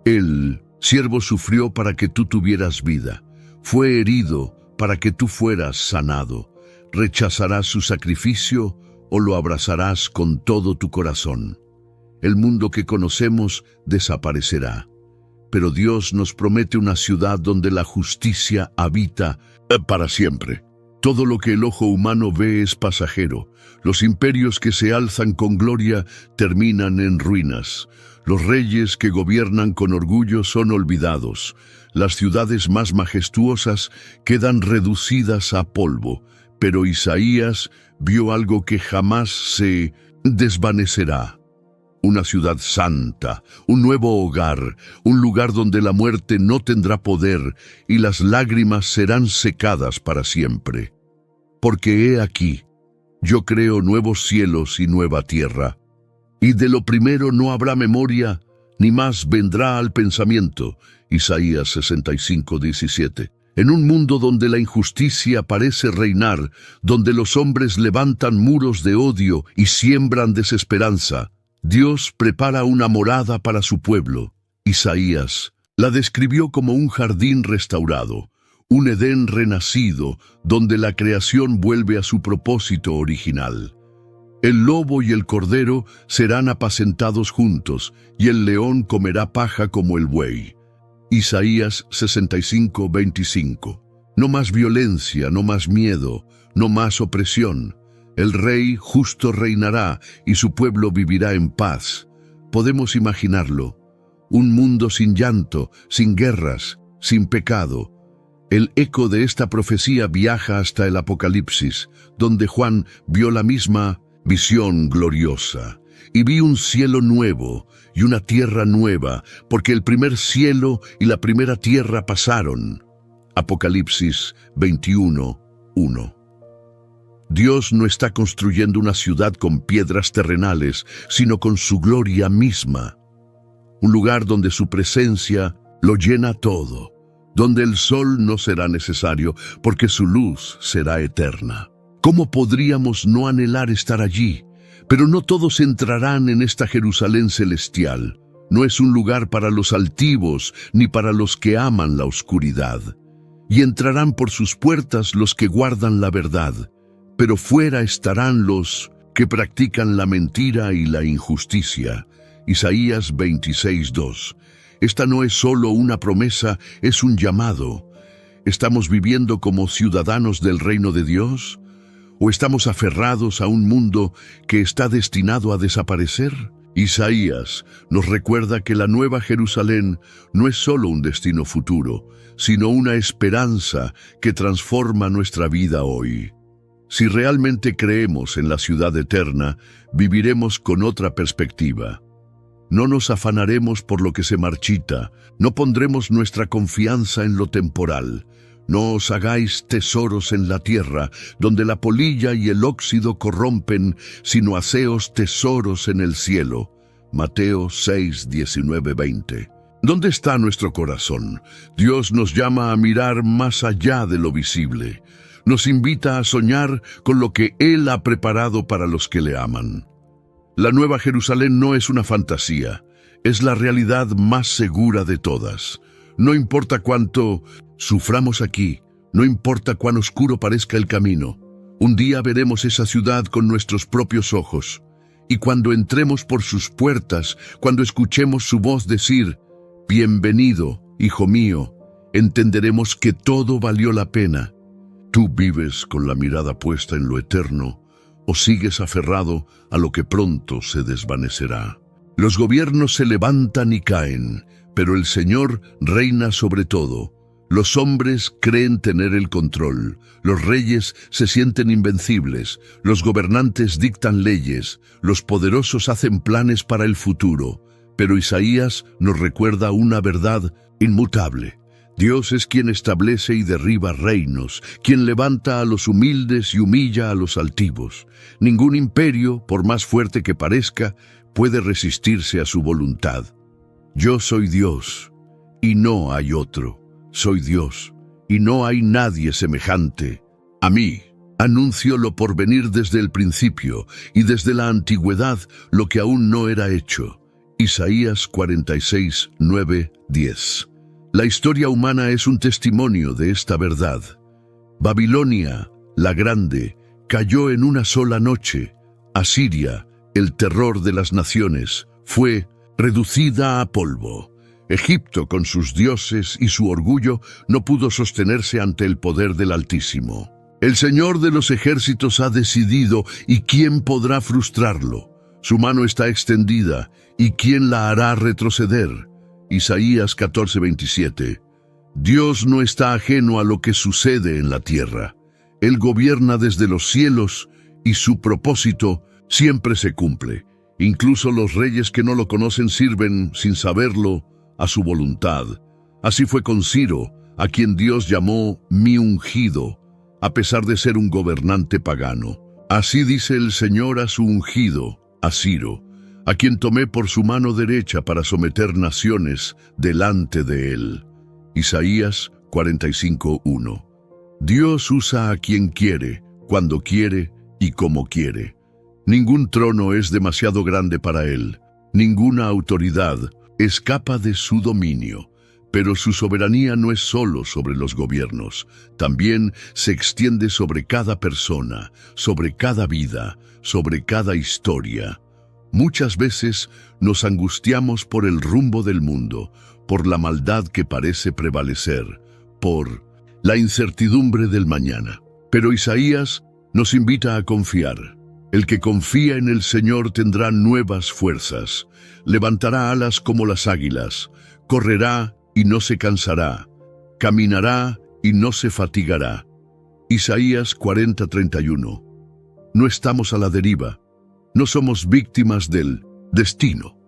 El siervo sufrió para que tú tuvieras vida. Fue herido para que tú fueras sanado. ¿Rechazarás su sacrificio o lo abrazarás con todo tu corazón? El mundo que conocemos desaparecerá, pero Dios nos promete una ciudad donde la justicia habita para siempre. Todo lo que el ojo humano ve es pasajero. Los imperios que se alzan con gloria terminan en ruinas. Los reyes que gobiernan con orgullo son olvidados. Las ciudades más majestuosas quedan reducidas a polvo. Pero Isaías vio algo que jamás se desvanecerá. Una ciudad santa, un nuevo hogar, un lugar donde la muerte no tendrá poder y las lágrimas serán secadas para siempre. Porque he aquí, yo creo nuevos cielos y nueva tierra, y de lo primero no habrá memoria, ni más vendrá al pensamiento. Isaías 65:17. En un mundo donde la injusticia parece reinar, donde los hombres levantan muros de odio y siembran desesperanza, Dios prepara una morada para su pueblo. Isaías la describió como un jardín restaurado, un Edén renacido, donde la creación vuelve a su propósito original. El lobo y el cordero serán apacentados juntos, y el león comerá paja como el buey. Isaías 65:25. No más violencia, no más miedo, no más opresión. El rey justo reinará y su pueblo vivirá en paz. Podemos imaginarlo. Un mundo sin llanto, sin guerras, sin pecado. El eco de esta profecía viaja hasta el Apocalipsis, donde Juan vio la misma visión gloriosa. Y vi un cielo nuevo y una tierra nueva, porque el primer cielo y la primera tierra pasaron. Apocalipsis 21:1. Dios no está construyendo una ciudad con piedras terrenales, sino con su gloria misma. Un lugar donde su presencia lo llena todo, donde el sol no será necesario, porque su luz será eterna. ¿Cómo podríamos no anhelar estar allí? Pero no todos entrarán en esta Jerusalén celestial. No es un lugar para los altivos, ni para los que aman la oscuridad. Y entrarán por sus puertas los que guardan la verdad, pero fuera estarán los que practican la mentira y la injusticia. Isaías 26:2. Esta no es solo una promesa, es un llamado. ¿Estamos viviendo como ciudadanos del reino de Dios? ¿O estamos aferrados a un mundo que está destinado a desaparecer? Isaías nos recuerda que la Nueva Jerusalén no es solo un destino futuro, sino una esperanza que transforma nuestra vida hoy. Si realmente creemos en la ciudad eterna, viviremos con otra perspectiva. No nos afanaremos por lo que se marchita, no pondremos nuestra confianza en lo temporal. No os hagáis tesoros en la tierra, donde la polilla y el óxido corrompen, sino haceos tesoros en el cielo. Mateo 6:19-20. ¿Dónde está nuestro corazón? Dios nos llama a mirar más allá de lo visible. Nos invita a soñar con lo que Él ha preparado para los que le aman. La Nueva Jerusalén no es una fantasía, es la realidad más segura de todas. No importa cuánto suframos aquí, no importa cuán oscuro parezca el camino, un día veremos esa ciudad con nuestros propios ojos. Y cuando entremos por sus puertas, cuando escuchemos su voz decir, «Bienvenido, hijo mío», entenderemos que todo valió la pena. ¿Tú vives con la mirada puesta en lo eterno o sigues aferrado a lo que pronto se desvanecerá? Los gobiernos se levantan y caen, pero el Señor reina sobre todo. Los hombres creen tener el control, los reyes se sienten invencibles, los gobernantes dictan leyes, los poderosos hacen planes para el futuro. Pero Isaías nos recuerda una verdad inmutable. Dios es quien establece y derriba reinos, quien levanta a los humildes y humilla a los altivos. Ningún imperio, por más fuerte que parezca, puede resistirse a su voluntad. Yo soy Dios, y no hay otro. Soy Dios, y no hay nadie semejante a mí. Anuncio lo por venir desde el principio, y desde la antigüedad lo que aún no era hecho. Isaías 46:9-10. La historia humana es un testimonio de esta verdad. Babilonia, la grande, cayó en una sola noche. Asiria, el terror de las naciones, fue reducida a polvo. Egipto, con sus dioses y su orgullo, no pudo sostenerse ante el poder del Altísimo. El Señor de los ejércitos ha decidido, ¿y quién podrá frustrarlo? Su mano está extendida, ¿y quién la hará retroceder? Isaías 14:27. Dios no está ajeno a lo que sucede en la tierra. Él gobierna desde los cielos y su propósito siempre se cumple. Incluso los reyes que no lo conocen sirven, sin saberlo, a su voluntad. Así fue con Ciro, a quien Dios llamó mi ungido, a pesar de ser un gobernante pagano. Así dice el Señor a su ungido, a Ciro, a quien tomé por su mano derecha para someter naciones delante de él. Isaías 45:1. Dios usa a quien quiere, cuando quiere y como quiere. Ningún trono es demasiado grande para Él. Ninguna autoridad escapa de su dominio. Pero su soberanía no es solo sobre los gobiernos, también se extiende sobre cada persona, sobre cada vida, sobre cada historia. Muchas veces nos angustiamos por el rumbo del mundo, por la maldad que parece prevalecer, por la incertidumbre del mañana. Pero Isaías nos invita a confiar. El que confía en el Señor tendrá nuevas fuerzas, levantará alas como las águilas, correrá y no se cansará, caminará y no se fatigará. Isaías 40:31. No estamos a la deriva, no somos víctimas del destino.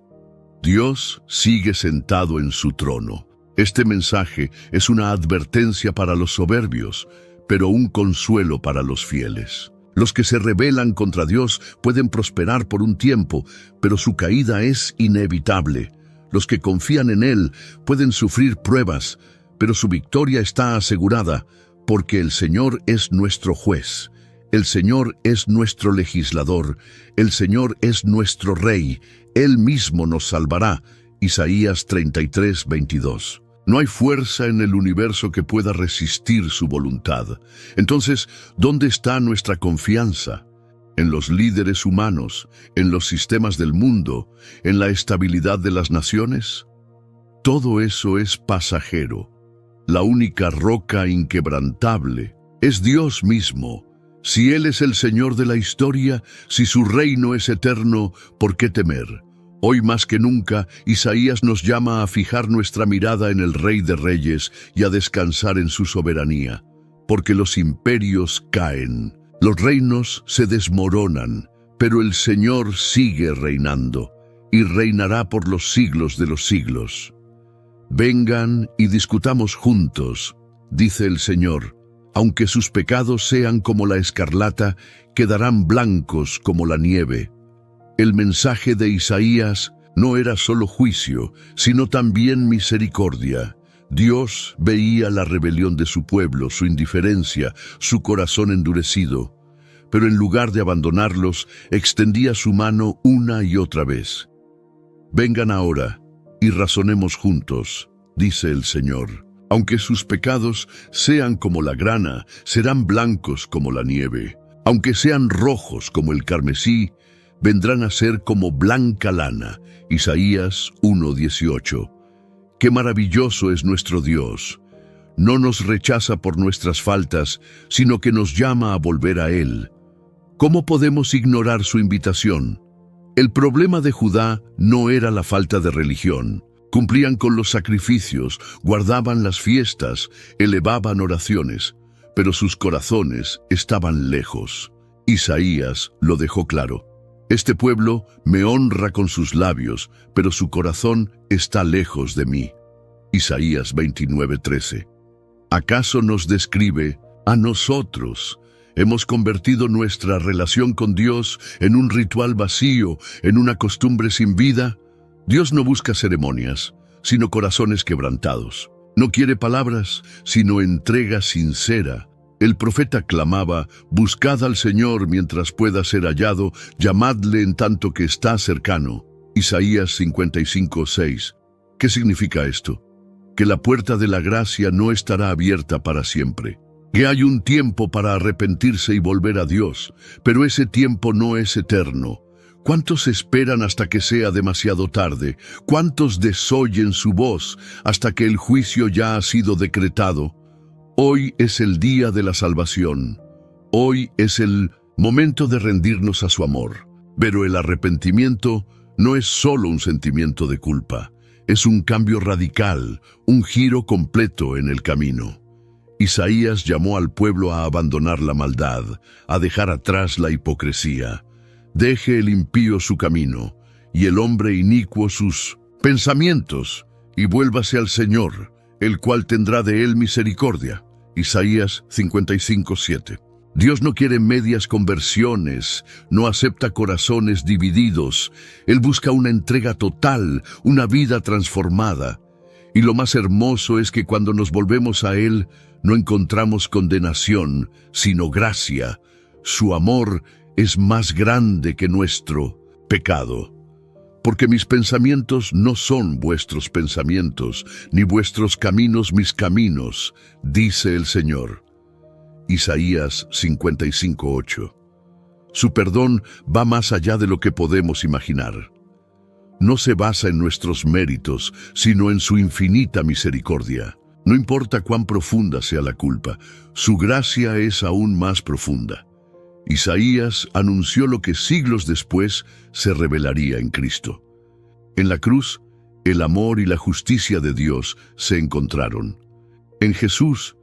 Dios sigue sentado en su trono. Este mensaje es una advertencia para los soberbios, pero un consuelo para los fieles. Los que se rebelan contra Dios pueden prosperar por un tiempo, pero su caída es inevitable. Los que confían en Él pueden sufrir pruebas, pero su victoria está asegurada, porque el Señor es nuestro juez, el Señor es nuestro legislador, el Señor es nuestro Rey, Él mismo nos salvará. Isaías 33:22. No hay fuerza en el universo que pueda resistir su voluntad. Entonces, ¿dónde está nuestra confianza? ¿En los líderes humanos, en los sistemas del mundo, en la estabilidad de las naciones? Todo eso es pasajero. La única roca inquebrantable es Dios mismo. Si Él es el Señor de la historia, si su reino es eterno, ¿por qué temer? Hoy más que nunca, Isaías nos llama a fijar nuestra mirada en el Rey de Reyes y a descansar en su soberanía, porque los imperios caen. Los reinos se desmoronan, pero el Señor sigue reinando y reinará por los siglos de los siglos. Vengan y discutamos juntos, dice el Señor. Aunque sus pecados sean como la escarlata, quedarán blancos como la nieve. El mensaje de Isaías no era solo juicio, sino también misericordia. Dios veía la rebelión de su pueblo, su indiferencia, su corazón endurecido. Pero en lugar de abandonarlos, extendía su mano una y otra vez. Vengan ahora y razonemos juntos, dice el Señor. Aunque sus pecados sean como la grana, serán blancos como la nieve. Aunque sean rojos como el carmesí, vendrán a ser como blanca lana. Isaías 1:18. Qué maravilloso es nuestro Dios. No nos rechaza por nuestras faltas, sino que nos llama a volver a Él. ¿Cómo podemos ignorar su invitación? El problema de Judá no era la falta de religión. Cumplían con los sacrificios, guardaban las fiestas, elevaban oraciones, pero sus corazones estaban lejos. Isaías lo dejó claro. Este pueblo me honra con sus labios, pero su corazón está lejos de mí. Isaías 29:13. ¿Acaso nos describe a nosotros? Hemos convertido nuestra relación con Dios en un ritual vacío, en una costumbre sin vida. Dios no busca ceremonias, sino corazones quebrantados. No quiere palabras, sino entrega sincera. El profeta clamaba: buscad al Señor mientras pueda ser hallado, llamadle en tanto que está cercano. Isaías 55:6. ¿Qué significa esto? Que la puerta de la gracia no estará abierta para siempre. Que hay un tiempo para arrepentirse y volver a Dios, pero ese tiempo no es eterno. ¿Cuántos esperan hasta que sea demasiado tarde? ¿Cuántos desoyen su voz hasta que el juicio ya ha sido decretado? Hoy es el día de la salvación. Hoy es el momento de rendirnos a su amor. Pero el arrepentimiento no es solo un sentimiento de culpa. Es un cambio radical, un giro completo en el camino. Isaías llamó al pueblo a abandonar la maldad, a dejar atrás la hipocresía. Deje el impío su camino, y el hombre inicuo sus pensamientos, y vuélvase al Señor, el cual tendrá de él misericordia. Isaías 55:7. Dios no quiere medias conversiones, no acepta corazones divididos. Él busca una entrega total, una vida transformada. Y lo más hermoso es que cuando nos volvemos a Él, no encontramos condenación, sino gracia. Su amor es más grande que nuestro pecado. Porque mis pensamientos no son vuestros pensamientos, ni vuestros caminos mis caminos, dice el Señor. Isaías 55:8. Su perdón va más allá de lo que podemos imaginar. No se basa en nuestros méritos, sino en su infinita misericordia. No importa cuán profunda sea la culpa, su gracia es aún más profunda. Isaías anunció lo que siglos después se revelaría en Cristo. En la cruz, el amor y la justicia de Dios se encontraron. En Jesús,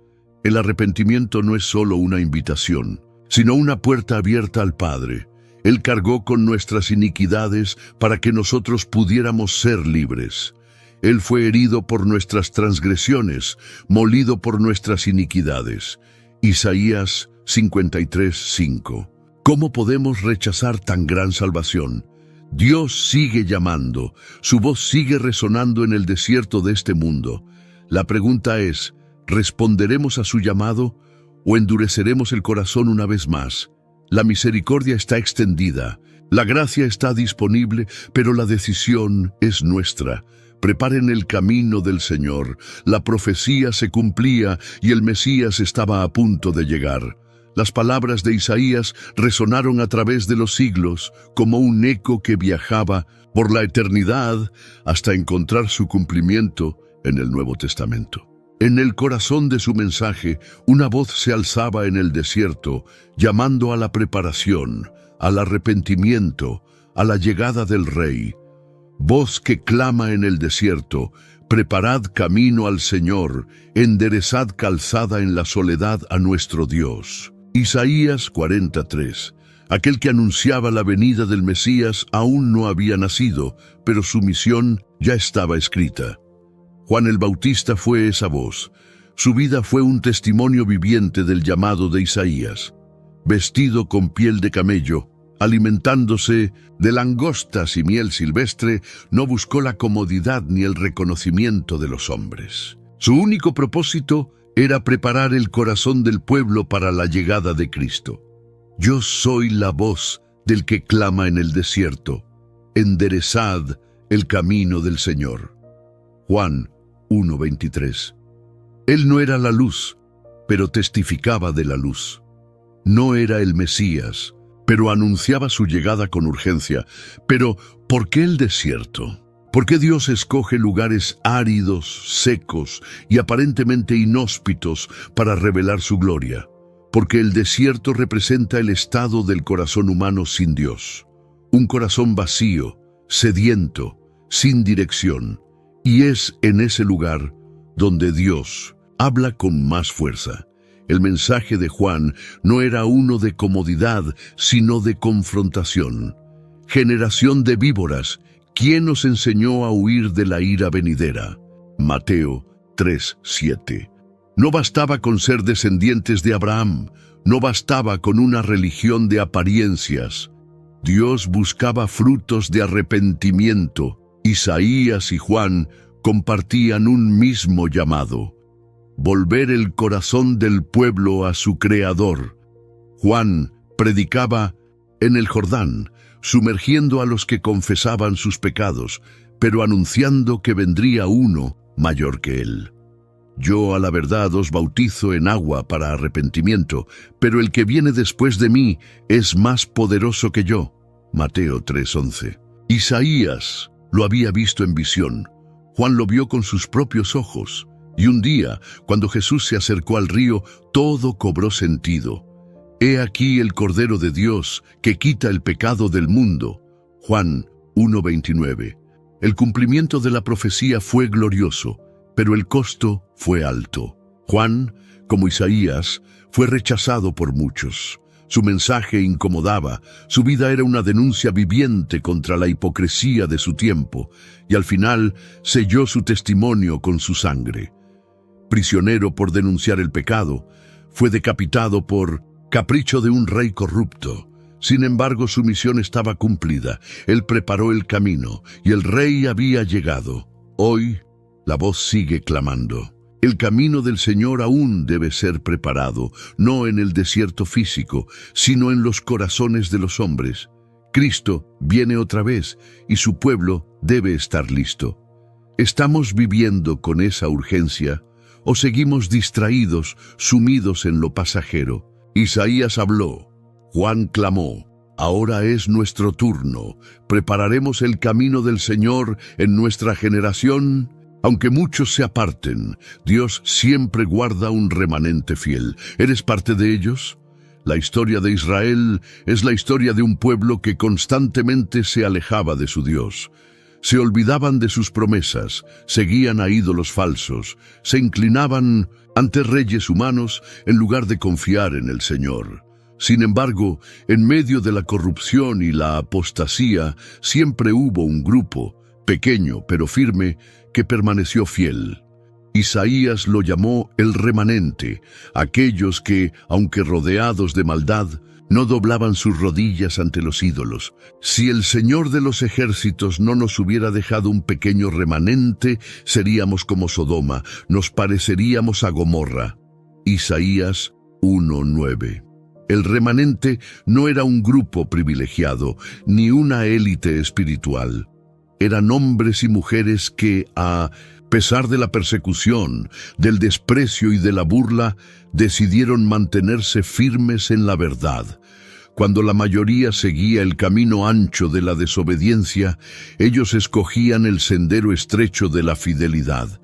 el arrepentimiento no es solo una invitación, sino una puerta abierta al Padre. Él cargó con nuestras iniquidades para que nosotros pudiéramos ser libres. Él fue herido por nuestras transgresiones, molido por nuestras iniquidades. Isaías 53:5. ¿Cómo podemos rechazar tan gran salvación? Dios sigue llamando, su voz sigue resonando en el desierto de este mundo. La pregunta es, ¿responderemos a su llamado o endureceremos el corazón una vez más? La misericordia está extendida, la gracia está disponible, pero la decisión es nuestra. Preparen el camino del Señor. La profecía se cumplía y el Mesías estaba a punto de llegar. Las palabras de Isaías resonaron a través de los siglos como un eco que viajaba por la eternidad hasta encontrar su cumplimiento en el Nuevo Testamento. En el corazón de su mensaje, una voz se alzaba en el desierto, llamando a la preparación, al arrepentimiento, a la llegada del Rey. Voz que clama en el desierto, preparad camino al Señor, enderezad calzada en la soledad a nuestro Dios. Isaías 43. Aquel que anunciaba la venida del Mesías aún no había nacido, pero su misión ya estaba escrita. Juan el Bautista fue esa voz. Su vida fue un testimonio viviente del llamado de Isaías. Vestido con piel de camello, alimentándose de langostas y miel silvestre, no buscó la comodidad ni el reconocimiento de los hombres. Su único propósito era preparar el corazón del pueblo para la llegada de Cristo. Yo soy la voz del que clama en el desierto. Enderezad el camino del Señor. Juan 1:23. Él no era la luz, pero testificaba de la luz. No era el Mesías, pero anunciaba su llegada con urgencia. Pero, ¿por qué el desierto? ¿Por qué Dios escoge lugares áridos, secos y aparentemente inhóspitos para revelar su gloria? Porque el desierto representa el estado del corazón humano sin Dios. Un corazón vacío, sediento, sin dirección. Y es en ese lugar donde Dios habla con más fuerza. El mensaje de Juan no era uno de comodidad, sino de confrontación. Generación de víboras, ¿quién nos enseñó a huir de la ira venidera? Mateo 3:7. No bastaba con ser descendientes de Abraham, no bastaba con una religión de apariencias. Dios buscaba frutos de arrepentimiento. Isaías y Juan compartían un mismo llamado: volver el corazón del pueblo a su Creador. Juan predicaba en el Jordán, sumergiendo a los que confesaban sus pecados, pero anunciando que vendría uno mayor que él. Yo a la verdad os bautizo en agua para arrepentimiento, pero el que viene después de mí es más poderoso que yo. Mateo 3:11. Isaías lo había visto en visión. Juan lo vio con sus propios ojos. Y un día, cuando Jesús se acercó al río, todo cobró sentido. He aquí el Cordero de Dios que quita el pecado del mundo. Juan 1:29. El cumplimiento de la profecía fue glorioso, pero el costo fue alto. Juan, como Isaías, fue rechazado por muchos. Su mensaje incomodaba, su vida era una denuncia viviente contra la hipocresía de su tiempo, y al final selló su testimonio con su sangre. Prisionero por denunciar el pecado, fue decapitado por capricho de un rey corrupto. Sin embargo, su misión estaba cumplida. Él preparó el camino, y el rey había llegado. Hoy, La voz sigue clamando. El camino del Señor aún debe ser preparado, no en el desierto físico, sino en los corazones de los hombres. Cristo viene otra vez y su pueblo debe estar listo. ¿Estamos viviendo con esa urgencia o seguimos distraídos, sumidos en lo pasajero? Isaías habló, Juan clamó. Ahora es nuestro turno. ¿Prepararemos el camino del Señor en nuestra generación? Aunque muchos se aparten, Dios siempre guarda un remanente fiel. ¿Eres parte de ellos? La historia de Israel es la historia de un pueblo que constantemente se alejaba de su Dios. Se olvidaban de sus promesas, seguían a ídolos falsos, se inclinaban ante reyes humanos en lugar de confiar en el Señor. Sin embargo, en medio de la corrupción y la apostasía, siempre hubo un grupo, pequeño pero firme, que permaneció fiel. Isaías lo llamó el remanente, aquellos que, aunque rodeados de maldad, no doblaban sus rodillas ante los ídolos. Si el Señor de los ejércitos no nos hubiera dejado un pequeño remanente, seríamos como Sodoma, nos pareceríamos a Gomorra. Isaías 1:9. El remanente no era un grupo privilegiado, ni una élite espiritual. Eran hombres y mujeres que, a pesar de la persecución, del desprecio y de la burla, decidieron mantenerse firmes en la verdad. Cuando la mayoría seguía el camino ancho de la desobediencia, ellos escogían el sendero estrecho de la fidelidad.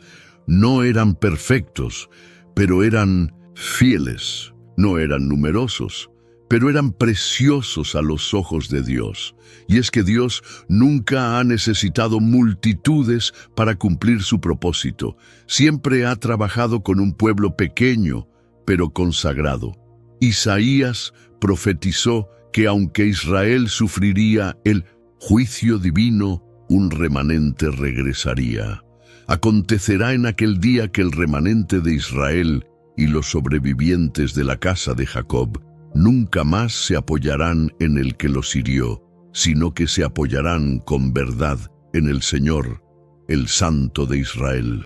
No eran perfectos, pero eran fieles. No eran numerosos, pero eran preciosos a los ojos de Dios. Y es que Dios nunca ha necesitado multitudes para cumplir su propósito. Siempre ha trabajado con un pueblo pequeño, pero consagrado. Isaías profetizó que aunque Israel sufriría el juicio divino, un remanente regresaría. Acontecerá en aquel día que el remanente de Israel y los sobrevivientes de la casa de Jacob nunca más se apoyarán en el que los hirió, sino que se apoyarán con verdad en el Señor, el Santo de Israel.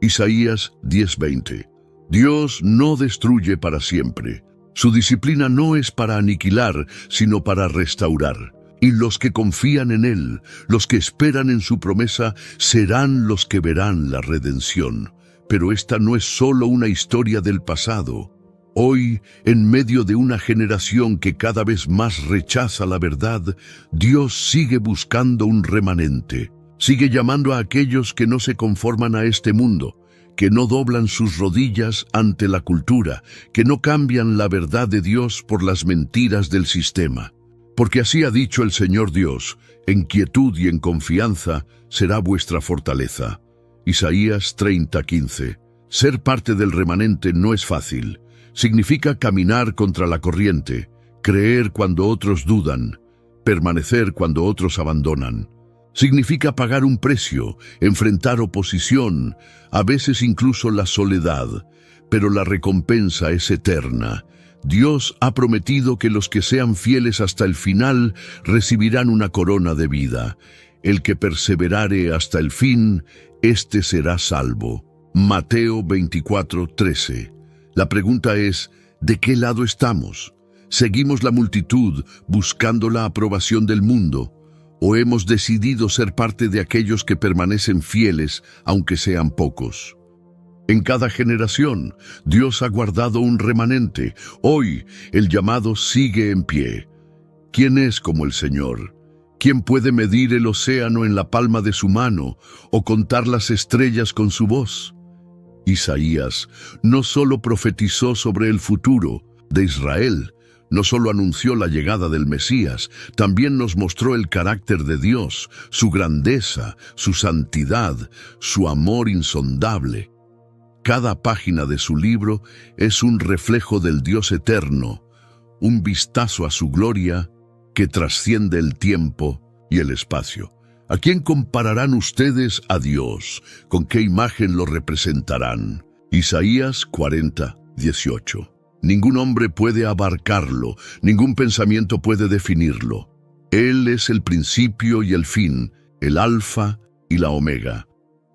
Isaías 10:20. Dios no destruye para siempre. Su disciplina no es para aniquilar, sino para restaurar. Y los que confían en Él, los que esperan en su promesa, serán los que verán la redención. Pero esta no es solo una historia del pasado. Hoy, en medio de una generación que cada vez más rechaza la verdad, Dios sigue buscando un remanente. Sigue llamando a aquellos que no se conforman a este mundo, que no doblan sus rodillas ante la cultura, que no cambian la verdad de Dios por las mentiras del sistema. Porque así ha dicho el Señor Dios, en quietud y en confianza será vuestra fortaleza. Isaías 30:15. Ser parte del remanente no es fácil. Significa caminar contra la corriente, creer cuando otros dudan, permanecer cuando otros abandonan. Significa pagar un precio, enfrentar oposición, a veces incluso la soledad, pero la recompensa es eterna. Dios ha prometido que los que sean fieles hasta el final recibirán una corona de vida. El que perseverare hasta el fin, éste será salvo. Mateo 24:13. La pregunta es, ¿de qué lado estamos? ¿Seguimos la multitud buscando la aprobación del mundo? ¿O hemos decidido ser parte de aquellos que permanecen fieles, aunque sean pocos? En cada generación, Dios ha guardado un remanente. Hoy, el llamado sigue en pie. ¿Quién es como el Señor? ¿Quién puede medir el océano en la palma de su mano o contar las estrellas con su voz? Isaías no solo profetizó sobre el futuro de Israel, no solo anunció la llegada del Mesías, también nos mostró el carácter de Dios, su grandeza, su santidad, su amor insondable. Cada página de su libro es un reflejo del Dios eterno, un vistazo a su gloria que trasciende el tiempo y el espacio. ¿A quién compararán ustedes a Dios? ¿Con qué imagen lo representarán? Isaías 40:18. Ningún hombre puede abarcarlo, ningún pensamiento puede definirlo. Él es el principio y el fin, el alfa y la omega.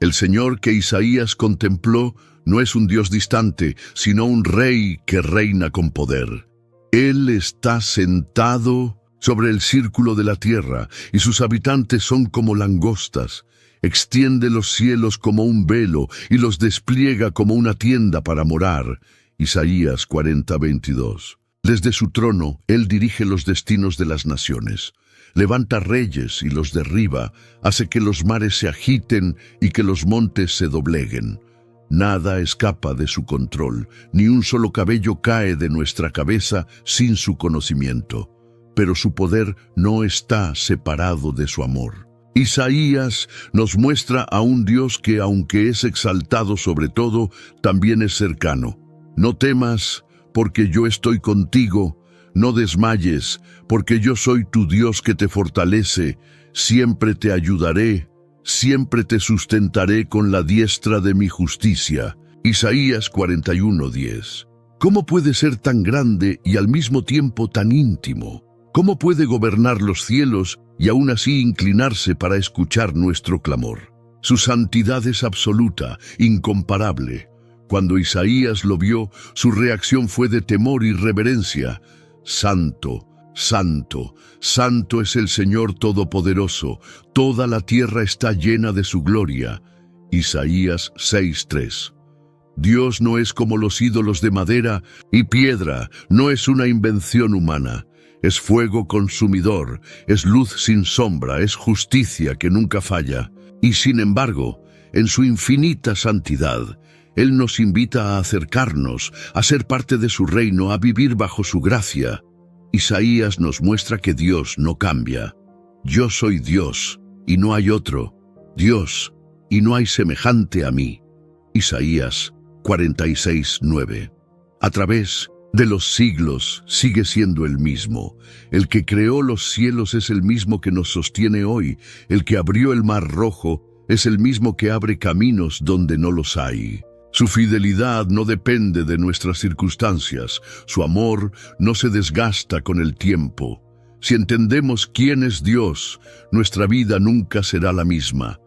El Señor que Isaías contempló no es un Dios distante, sino un rey que reina con poder. Él está sentado sobre el círculo de la tierra, y sus habitantes son como langostas. Extiende los cielos como un velo, y los despliega como una tienda para morar. Isaías 40:22. Desde su trono, Él dirige los destinos de las naciones. Levanta reyes y los derriba, hace que los mares se agiten y que los montes se dobleguen. Nada escapa de su control, ni un solo cabello cae de nuestra cabeza sin su conocimiento. Pero su poder no está separado de su amor. Isaías nos muestra a un Dios que, aunque es exaltado sobre todo, también es cercano. No temas, porque yo estoy contigo. No desmayes, porque yo soy tu Dios que te fortalece. Siempre te ayudaré, siempre te sustentaré con la diestra de mi justicia. Isaías 41:10. ¿Cómo puede ser tan grande y al mismo tiempo tan íntimo? ¿Cómo puede gobernar los cielos y aún así inclinarse para escuchar nuestro clamor? Su santidad es absoluta, incomparable. Cuando Isaías lo vio, su reacción fue de temor y reverencia. Santo, santo, santo es el Señor Todopoderoso. Toda la tierra está llena de su gloria. Isaías 6:3. Dios no es como los ídolos de madera y piedra, no es una invención humana. Es fuego consumidor, es luz sin sombra, es justicia que nunca falla. Y sin embargo, en su infinita santidad, Él nos invita a acercarnos, a ser parte de su reino, a vivir bajo su gracia. Isaías nos muestra que Dios no cambia. Yo soy Dios, y no hay otro. Dios, y no hay semejante a mí. Isaías 46:9. A través de los siglos sigue siendo el mismo. El que creó los cielos es el mismo que nos sostiene hoy. El que abrió el mar rojo es el mismo que abre caminos donde no los hay. Su fidelidad no depende de nuestras circunstancias. Su amor no se desgasta con el tiempo. Si entendemos quién es Dios, nuestra vida nunca será la misma.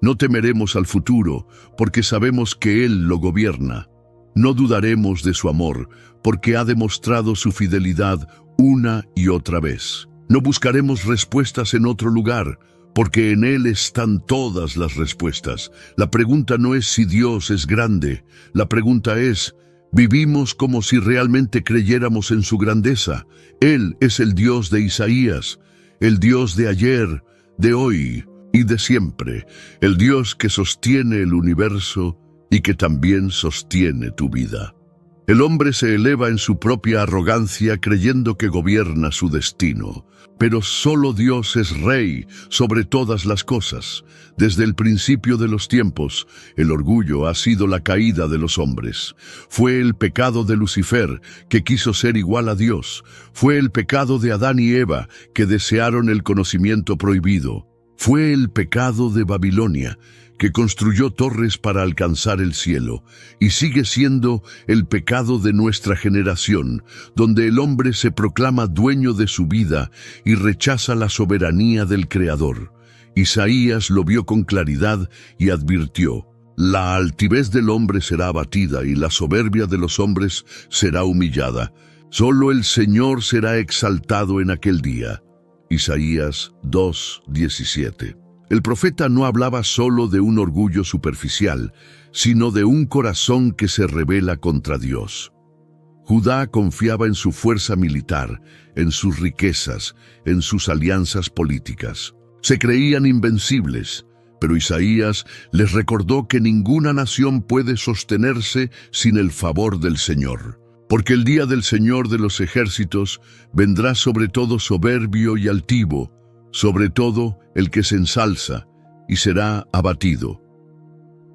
No temeremos al futuro, porque sabemos que Él lo gobierna. No dudaremos de su amor, porque ha demostrado su fidelidad una y otra vez. No buscaremos respuestas en otro lugar, porque en Él están todas las respuestas. La pregunta no es si Dios es grande. La pregunta es, ¿vivimos como si realmente creyéramos en su grandeza? Él es el Dios de Isaías, el Dios de ayer, de hoy y de siempre, el Dios que sostiene el universo y que también sostiene tu vida. El hombre se eleva en su propia arrogancia creyendo que gobierna su destino, pero solo Dios es Rey sobre todas las cosas. Desde el principio de los tiempos, el orgullo ha sido la caída de los hombres. Fue el pecado de Lucifer, que quiso ser igual a Dios. Fue el pecado de Adán y Eva, que desearon el conocimiento prohibido. Fue el pecado de Babilonia, que construyó torres para alcanzar el cielo, y sigue siendo el pecado de nuestra generación, donde el hombre se proclama dueño de su vida y rechaza la soberanía del Creador. Isaías lo vio con claridad y advirtió: la altivez del hombre será abatida y la soberbia de los hombres será humillada. Solo el Señor será exaltado en aquel día. Isaías 2:17. El profeta no hablaba solo de un orgullo superficial, sino de un corazón que se rebela contra Dios. Judá confiaba en su fuerza militar, en sus riquezas, en sus alianzas políticas. Se creían invencibles, pero Isaías les recordó que ninguna nación puede sostenerse sin el favor del Señor. Porque el día del Señor de los ejércitos vendrá sobre todo soberbio y altivo, sobre todo el que se ensalza, y será abatido.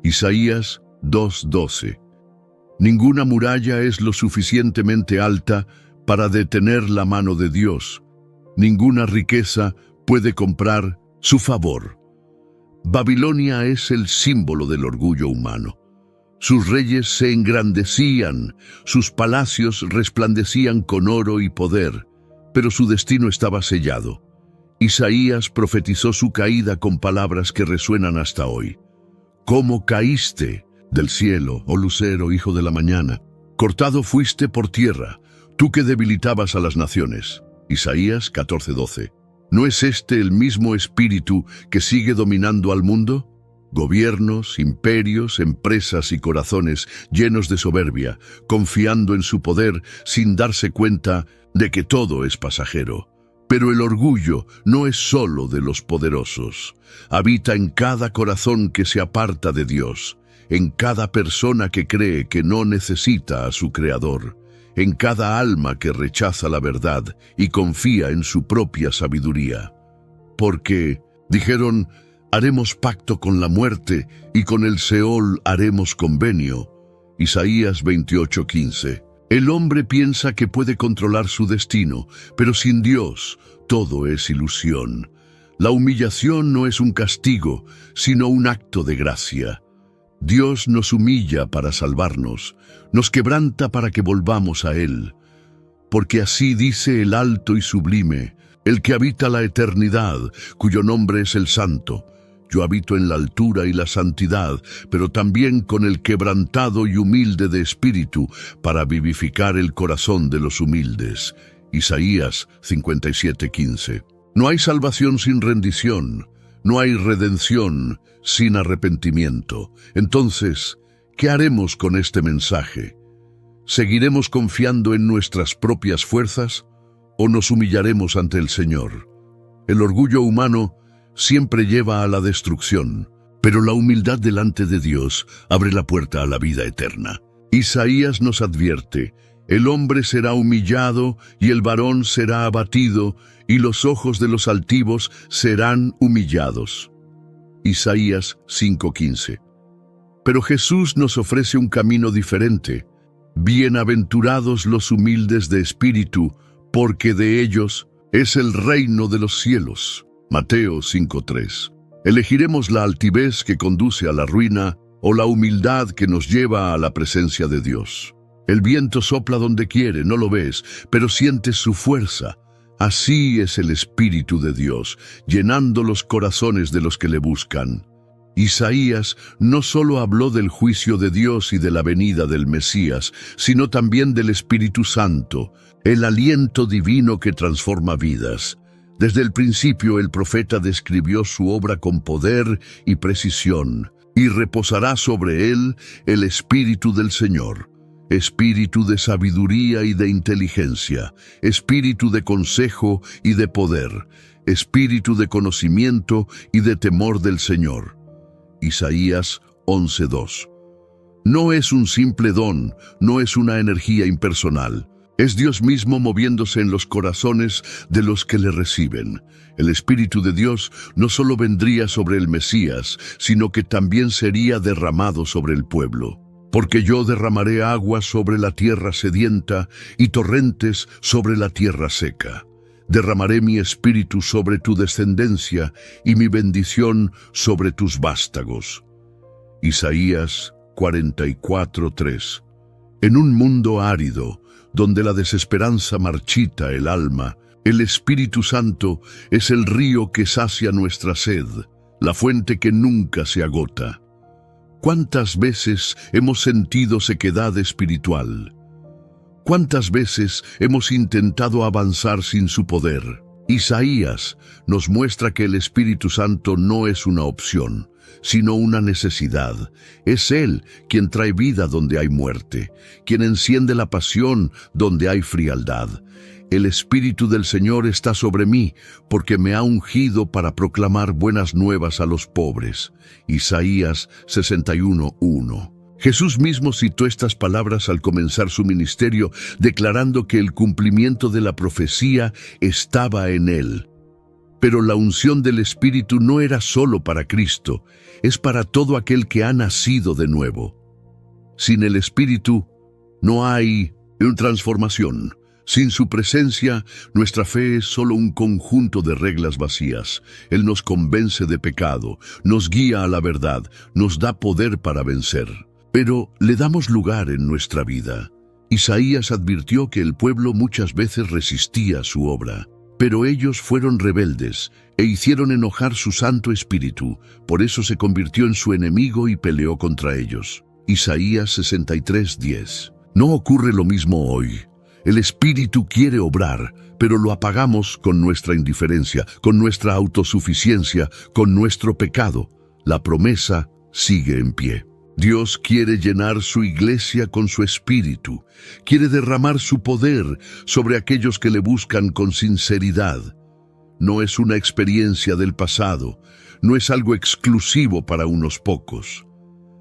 Isaías 2:12. Ninguna muralla es lo suficientemente alta para detener la mano de Dios. Ninguna riqueza puede comprar su favor. Babilonia es el símbolo del orgullo humano. Sus reyes se engrandecían, sus palacios resplandecían con oro y poder, pero su destino estaba sellado. Isaías profetizó su caída con palabras que resuenan hasta hoy. ¿Cómo caíste del cielo, oh lucero, hijo de la mañana? Cortado fuiste por tierra, tú que debilitabas a las naciones. Isaías 14:12. ¿No es este el mismo espíritu que sigue dominando al mundo? Gobiernos, imperios, empresas y corazones llenos de soberbia, confiando en su poder sin darse cuenta de que todo es pasajero. Pero el orgullo no es solo de los poderosos. Habita en cada corazón que se aparta de Dios, en cada persona que cree que no necesita a su Creador, en cada alma que rechaza la verdad y confía en su propia sabiduría. Porque, dijeron, haremos pacto con la muerte y con el Seol haremos convenio. Isaías 28:15. El hombre piensa que puede controlar su destino, pero sin Dios todo es ilusión. La humillación no es un castigo, sino un acto de gracia. Dios nos humilla para salvarnos, nos quebranta para que volvamos a Él. Porque así dice el alto y sublime, el que habita la eternidad, cuyo nombre es el Santo. Yo habito en la altura y la santidad, pero también con el quebrantado y humilde de espíritu, para vivificar el corazón de los humildes. Isaías 57:15. No hay salvación sin rendición, no hay redención sin arrepentimiento. Entonces, ¿qué haremos con este mensaje? ¿Seguiremos confiando en nuestras propias fuerzas o nos humillaremos ante el Señor? El orgullo humano siempre lleva a la destrucción, pero la humildad delante de Dios abre la puerta a la vida eterna. Isaías nos advierte, el hombre será humillado y el varón será abatido, y los ojos de los altivos serán humillados. Isaías 5:15. Pero Jesús nos ofrece un camino diferente. Bienaventurados los humildes de espíritu, porque de ellos es el reino de los cielos. Mateo 5:3. ¿Elegiremos la altivez que conduce a la ruina o la humildad que nos lleva a la presencia de Dios? El viento sopla donde quiere, no lo ves, pero sientes su fuerza. Así es el Espíritu de Dios, llenando los corazones de los que le buscan. Isaías no solo habló del juicio de Dios y de la venida del Mesías, sino también del Espíritu Santo, el aliento divino que transforma vidas. Desde el principio el profeta describió su obra con poder y precisión, y reposará sobre él el Espíritu del Señor, espíritu de sabiduría y de inteligencia, espíritu de consejo y de poder, espíritu de conocimiento y de temor del Señor. Isaías 11:2. No es un simple don, no es una energía impersonal. Es Dios mismo moviéndose en los corazones de los que le reciben. El Espíritu de Dios no solo vendría sobre el Mesías, sino que también sería derramado sobre el pueblo. Porque yo derramaré agua sobre la tierra sedienta y torrentes sobre la tierra seca. Derramaré mi espíritu sobre tu descendencia y mi bendición sobre tus vástagos. Isaías 44:3. En un mundo árido, donde la desesperanza marchita el alma, el Espíritu Santo es el río que sacia nuestra sed, la fuente que nunca se agota. ¿Cuántas veces hemos sentido sequedad espiritual? ¿Cuántas veces hemos intentado avanzar sin su poder? Isaías nos muestra que el Espíritu Santo no es una opción, sino una necesidad. Es Él quien trae vida donde hay muerte, quien enciende la pasión donde hay frialdad. El Espíritu del Señor está sobre mí, porque me ha ungido para proclamar buenas nuevas a los pobres. Isaías 61:1. Jesús mismo citó estas palabras al comenzar su ministerio, declarando que el cumplimiento de la profecía estaba en Él. Pero la unción del Espíritu no era solo para Cristo, es para todo aquel que ha nacido de nuevo. Sin el Espíritu no hay transformación. Sin su presencia, nuestra fe es solo un conjunto de reglas vacías. Él nos convence de pecado, nos guía a la verdad, nos da poder para vencer. Pero le damos lugar en nuestra vida. Isaías advirtió que el pueblo muchas veces resistía su obra. Pero ellos fueron rebeldes e hicieron enojar su Santo Espíritu, por eso se convirtió en su enemigo y peleó contra ellos. Isaías 63:10. No ocurre lo mismo hoy. El Espíritu quiere obrar, pero lo apagamos con nuestra indiferencia, con nuestra autosuficiencia, con nuestro pecado. La promesa sigue en pie. Dios quiere llenar su iglesia con su Espíritu, quiere derramar su poder sobre aquellos que le buscan con sinceridad. No es una experiencia del pasado, no es algo exclusivo para unos pocos.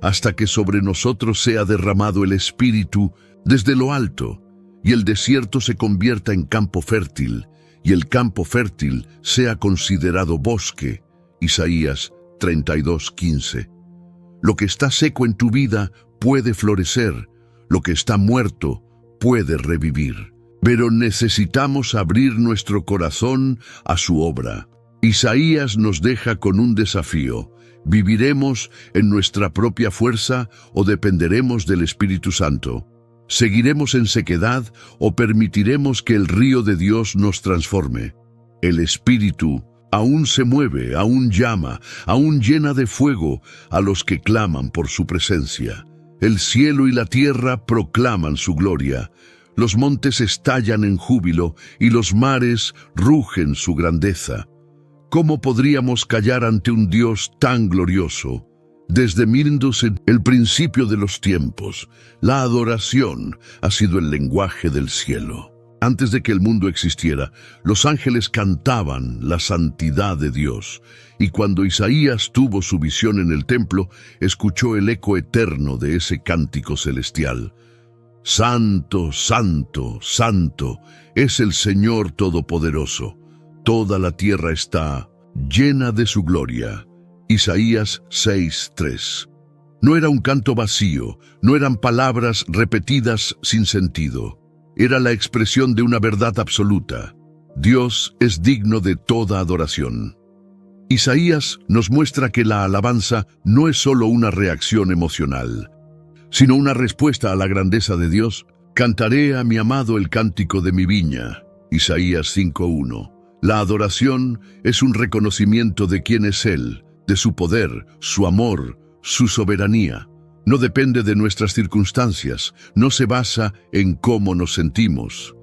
Hasta que sobre nosotros sea derramado el Espíritu desde lo alto, y el desierto se convierta en campo fértil, y el campo fértil sea considerado bosque. Isaías 32:15. Lo que está seco en tu vida puede florecer, lo que está muerto puede revivir. Pero necesitamos abrir nuestro corazón a su obra. Isaías nos deja con un desafío. ¿Viviremos en nuestra propia fuerza o dependeremos del Espíritu Santo? ¿Seguiremos en sequedad o permitiremos que el río de Dios nos transforme? El Espíritu aún se mueve, aún llama, aún llena de fuego a los que claman por su presencia. El cielo y la tierra proclaman su gloria. Los montes estallan en júbilo y los mares rugen su grandeza. ¿Cómo podríamos callar ante un Dios tan glorioso? Desde el principio de los tiempos, la adoración ha sido el lenguaje del cielo. Antes de que el mundo existiera, los ángeles cantaban la santidad de Dios, y cuando Isaías tuvo su visión en el templo, escuchó el eco eterno de ese cántico celestial. Santo, santo, santo es el Señor Todopoderoso. Toda la tierra está llena de su gloria. Isaías 6:3. No era un canto vacío, no eran palabras repetidas sin sentido. Era la expresión de una verdad absoluta. Dios es digno de toda adoración. Isaías nos muestra que la alabanza no es solo una reacción emocional, sino una respuesta a la grandeza de Dios. Cantaré a mi amado el cántico de mi viña. Isaías 5:1. La adoración es un reconocimiento de quién es Él, de su poder, su amor, su soberanía. No depende de nuestras circunstancias, no se basa en cómo nos sentimos.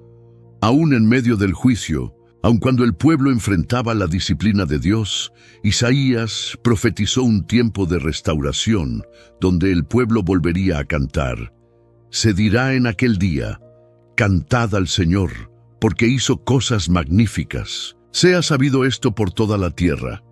Aún en medio del juicio, aun cuando el pueblo enfrentaba la disciplina de Dios, Isaías profetizó un tiempo de restauración, donde el pueblo volvería a cantar. Se dirá en aquel día, cantad al Señor, porque hizo cosas magníficas. Sea sabido esto por toda la tierra.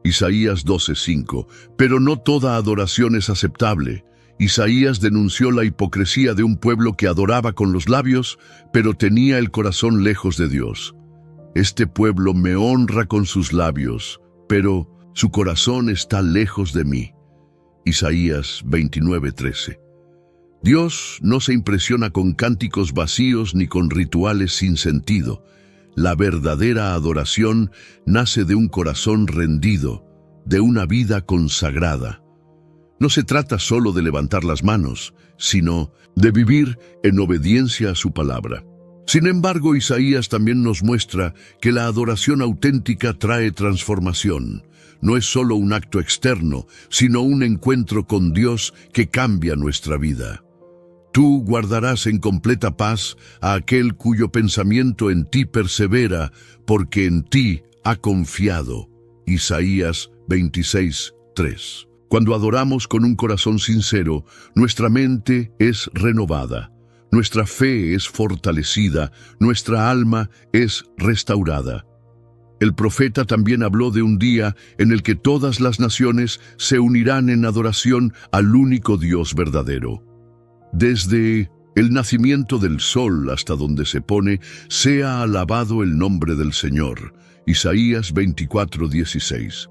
Isaías 12:5. Pero no toda adoración es aceptable. Isaías denunció la hipocresía de un pueblo que adoraba con los labios, pero tenía el corazón lejos de Dios. Este pueblo me honra con sus labios, pero su corazón está lejos de mí. Isaías 29:13. Dios no se impresiona con cánticos vacíos ni con rituales sin sentido. La verdadera adoración nace de un corazón rendido, de una vida consagrada. No se trata solo de levantar las manos, sino de vivir en obediencia a su palabra. Sin embargo, Isaías también nos muestra que la adoración auténtica trae transformación. No es solo un acto externo, sino un encuentro con Dios que cambia nuestra vida. Tú guardarás en completa paz a aquel cuyo pensamiento en ti persevera, porque en ti ha confiado. Isaías 26:3. Cuando adoramos con un corazón sincero, nuestra mente es renovada, nuestra fe es fortalecida, nuestra alma es restaurada. El profeta también habló de un día en el que todas las naciones se unirán en adoración al único Dios verdadero. Desde el nacimiento del sol hasta donde se pone, sea alabado el nombre del Señor. Isaías 24:16.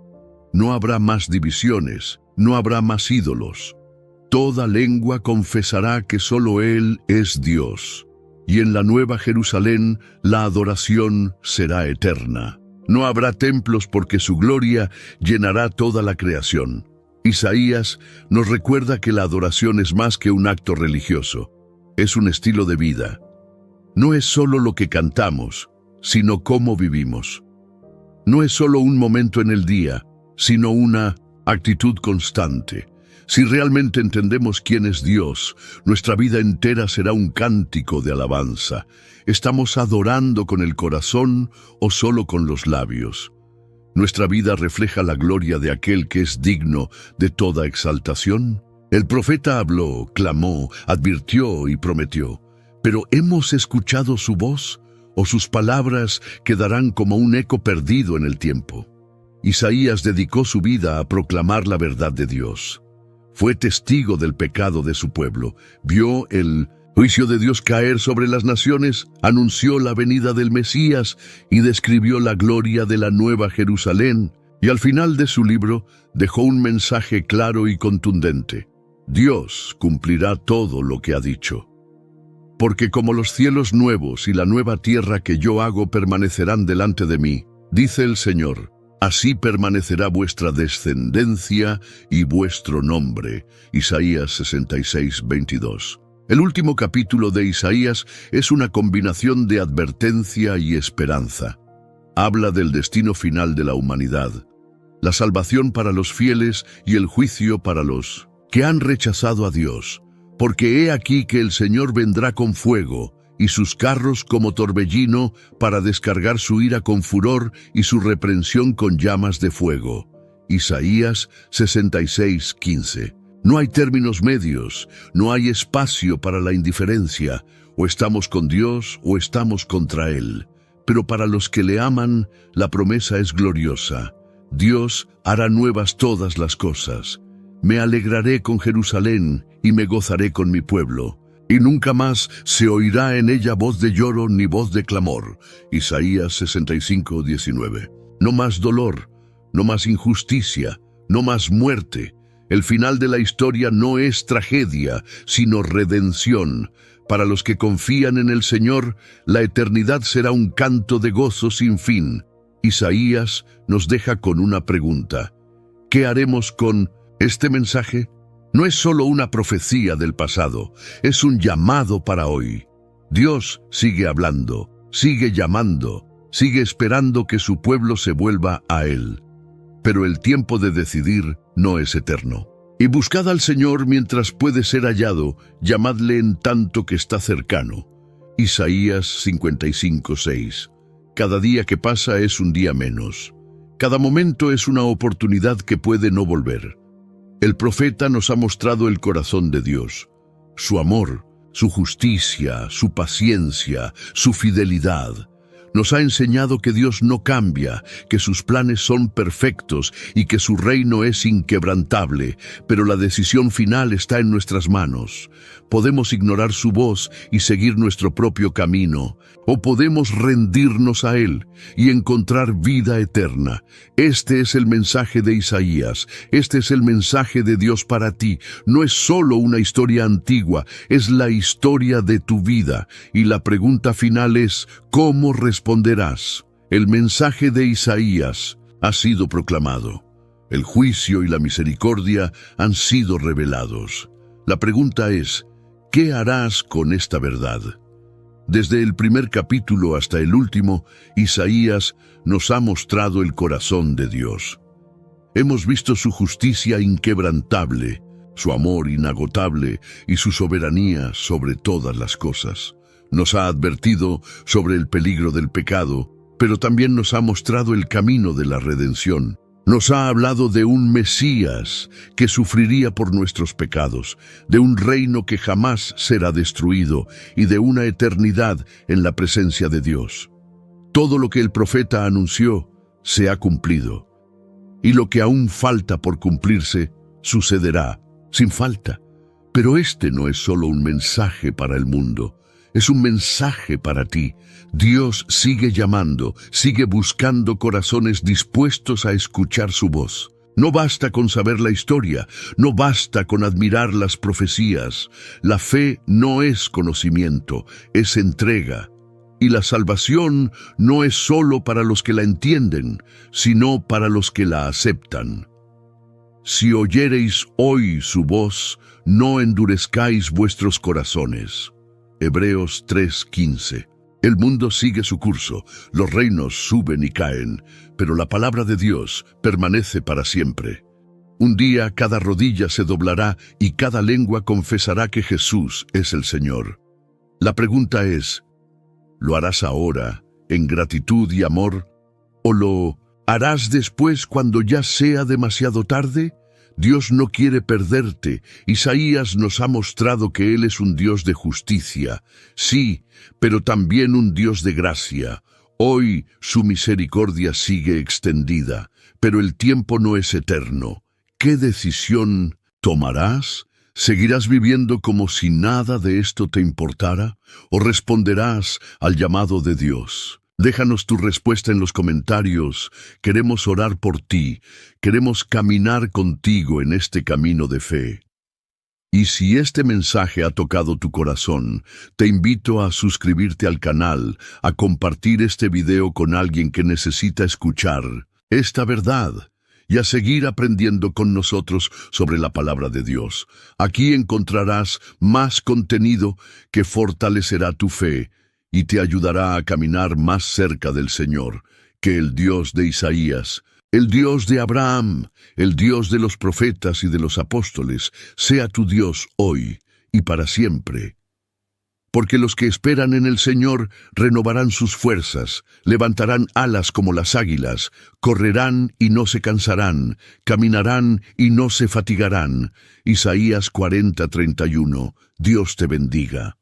No habrá más divisiones, no habrá más ídolos. Toda lengua confesará que solo Él es Dios. Y en la Nueva Jerusalén la adoración será eterna. No habrá templos porque su gloria llenará toda la creación. Isaías nos recuerda que la adoración es más que un acto religioso, es un estilo de vida. No es solo lo que cantamos, sino cómo vivimos. No es solo un momento en el día, sino una actitud constante. Si realmente entendemos quién es Dios, nuestra vida entera será un cántico de alabanza. ¿Estamos adorando con el corazón o solo con los labios? ¿Nuestra vida refleja la gloria de aquel que es digno de toda exaltación? El profeta habló, clamó, advirtió y prometió. ¿Pero hemos escuchado su voz? ¿O sus palabras quedarán como un eco perdido en el tiempo? Isaías dedicó su vida a proclamar la verdad de Dios. Fue testigo del pecado de su pueblo, vio el juicio de Dios caer sobre las naciones, anunció la venida del Mesías y describió la gloria de la nueva Jerusalén. Y al final de su libro dejó un mensaje claro y contundente. Dios cumplirá todo lo que ha dicho. Porque como los cielos nuevos y la nueva tierra que yo hago permanecerán delante de mí, dice el Señor, así permanecerá vuestra descendencia y vuestro nombre. Isaías 66, 22. El último capítulo de Isaías es una combinación de advertencia y esperanza. Habla del destino final de la humanidad, la salvación para los fieles y el juicio para los que han rechazado a Dios. Porque he aquí que el Señor vendrá con fuego, y sus carros como torbellino, para descargar su ira con furor y su reprensión con llamas de fuego. Isaías 66, 15. No hay términos medios, no hay espacio para la indiferencia. O estamos con Dios o estamos contra Él. Pero para los que le aman, la promesa es gloriosa. Dios hará nuevas todas las cosas. Me alegraré con Jerusalén y me gozaré con mi pueblo. Y nunca más se oirá en ella voz de lloro ni voz de clamor. Isaías 65, 19. No más dolor, no más injusticia, no más muerte. El final de la historia no es tragedia, sino redención. Para los que confían en el Señor, la eternidad será un canto de gozo sin fin. Isaías nos deja con una pregunta. ¿Qué haremos con este mensaje? No es solo una profecía del pasado, es un llamado para hoy. Dios sigue hablando, sigue llamando, sigue esperando que su pueblo se vuelva a Él. Pero el tiempo de decidir no es eterno. Y buscad al Señor mientras puede ser hallado, llamadle en tanto que está cercano. Isaías 55, 6. Cada día que pasa es un día menos. Cada momento es una oportunidad que puede no volver. El profeta nos ha mostrado el corazón de Dios, su amor, su justicia, su paciencia, su fidelidad. Nos ha enseñado que Dios no cambia, que sus planes son perfectos y que su reino es inquebrantable, pero la decisión final está en nuestras manos. Podemos ignorar su voz y seguir nuestro propio camino, o podemos rendirnos a Él y encontrar vida eterna. Este es el mensaje de Isaías, este es el mensaje de Dios para ti. No es solo una historia antigua, es la historia de tu vida. Y la pregunta final es, ¿cómo responderás? El mensaje de Isaías ha sido proclamado. El juicio y la misericordia han sido revelados. La pregunta es, ¿qué harás con esta verdad? Desde el primer capítulo hasta el último, Isaías nos ha mostrado el corazón de Dios. Hemos visto su justicia inquebrantable, su amor inagotable y su soberanía sobre todas las cosas. Nos ha advertido sobre el peligro del pecado, pero también nos ha mostrado el camino de la redención. Nos ha hablado de un Mesías que sufriría por nuestros pecados, de un reino que jamás será destruido y de una eternidad en la presencia de Dios. Todo lo que el profeta anunció se ha cumplido, y lo que aún falta por cumplirse sucederá sin falta. Pero este no es solo un mensaje para el mundo, es un mensaje para ti. Dios sigue llamando, sigue buscando corazones dispuestos a escuchar su voz. No basta con saber la historia, no basta con admirar las profecías. La fe no es conocimiento, es entrega. Y la salvación no es solo para los que la entienden, sino para los que la aceptan. Si oyereis hoy su voz, no endurezcáis vuestros corazones. Hebreos 3:15. El mundo sigue su curso, los reinos suben y caen, pero la palabra de Dios permanece para siempre. Un día cada rodilla se doblará y cada lengua confesará que Jesús es el Señor. La pregunta es, ¿lo harás ahora, en gratitud y amor? ¿O lo harás después cuando ya sea demasiado tarde? Dios no quiere perderte. Isaías nos ha mostrado que Él es un Dios de justicia, sí, pero también un Dios de gracia. Hoy su misericordia sigue extendida, pero el tiempo no es eterno. ¿Qué decisión tomarás? ¿Seguirás viviendo como si nada de esto te importara? ¿O responderás al llamado de Dios? Déjanos tu respuesta en los comentarios. Queremos orar por ti. Queremos caminar contigo en este camino de fe. Y si este mensaje ha tocado tu corazón, te invito a suscribirte al canal, a compartir este video con alguien que necesita escuchar esta verdad y a seguir aprendiendo con nosotros sobre la palabra de Dios. Aquí encontrarás más contenido que fortalecerá tu fe y te ayudará a caminar más cerca del Señor, que el Dios de Isaías, el Dios de Abraham, el Dios de los profetas y de los apóstoles, sea tu Dios hoy y para siempre. Porque los que esperan en el Señor renovarán sus fuerzas, levantarán alas como las águilas, correrán y no se cansarán, caminarán y no se fatigarán. Isaías 40:31. Dios te bendiga.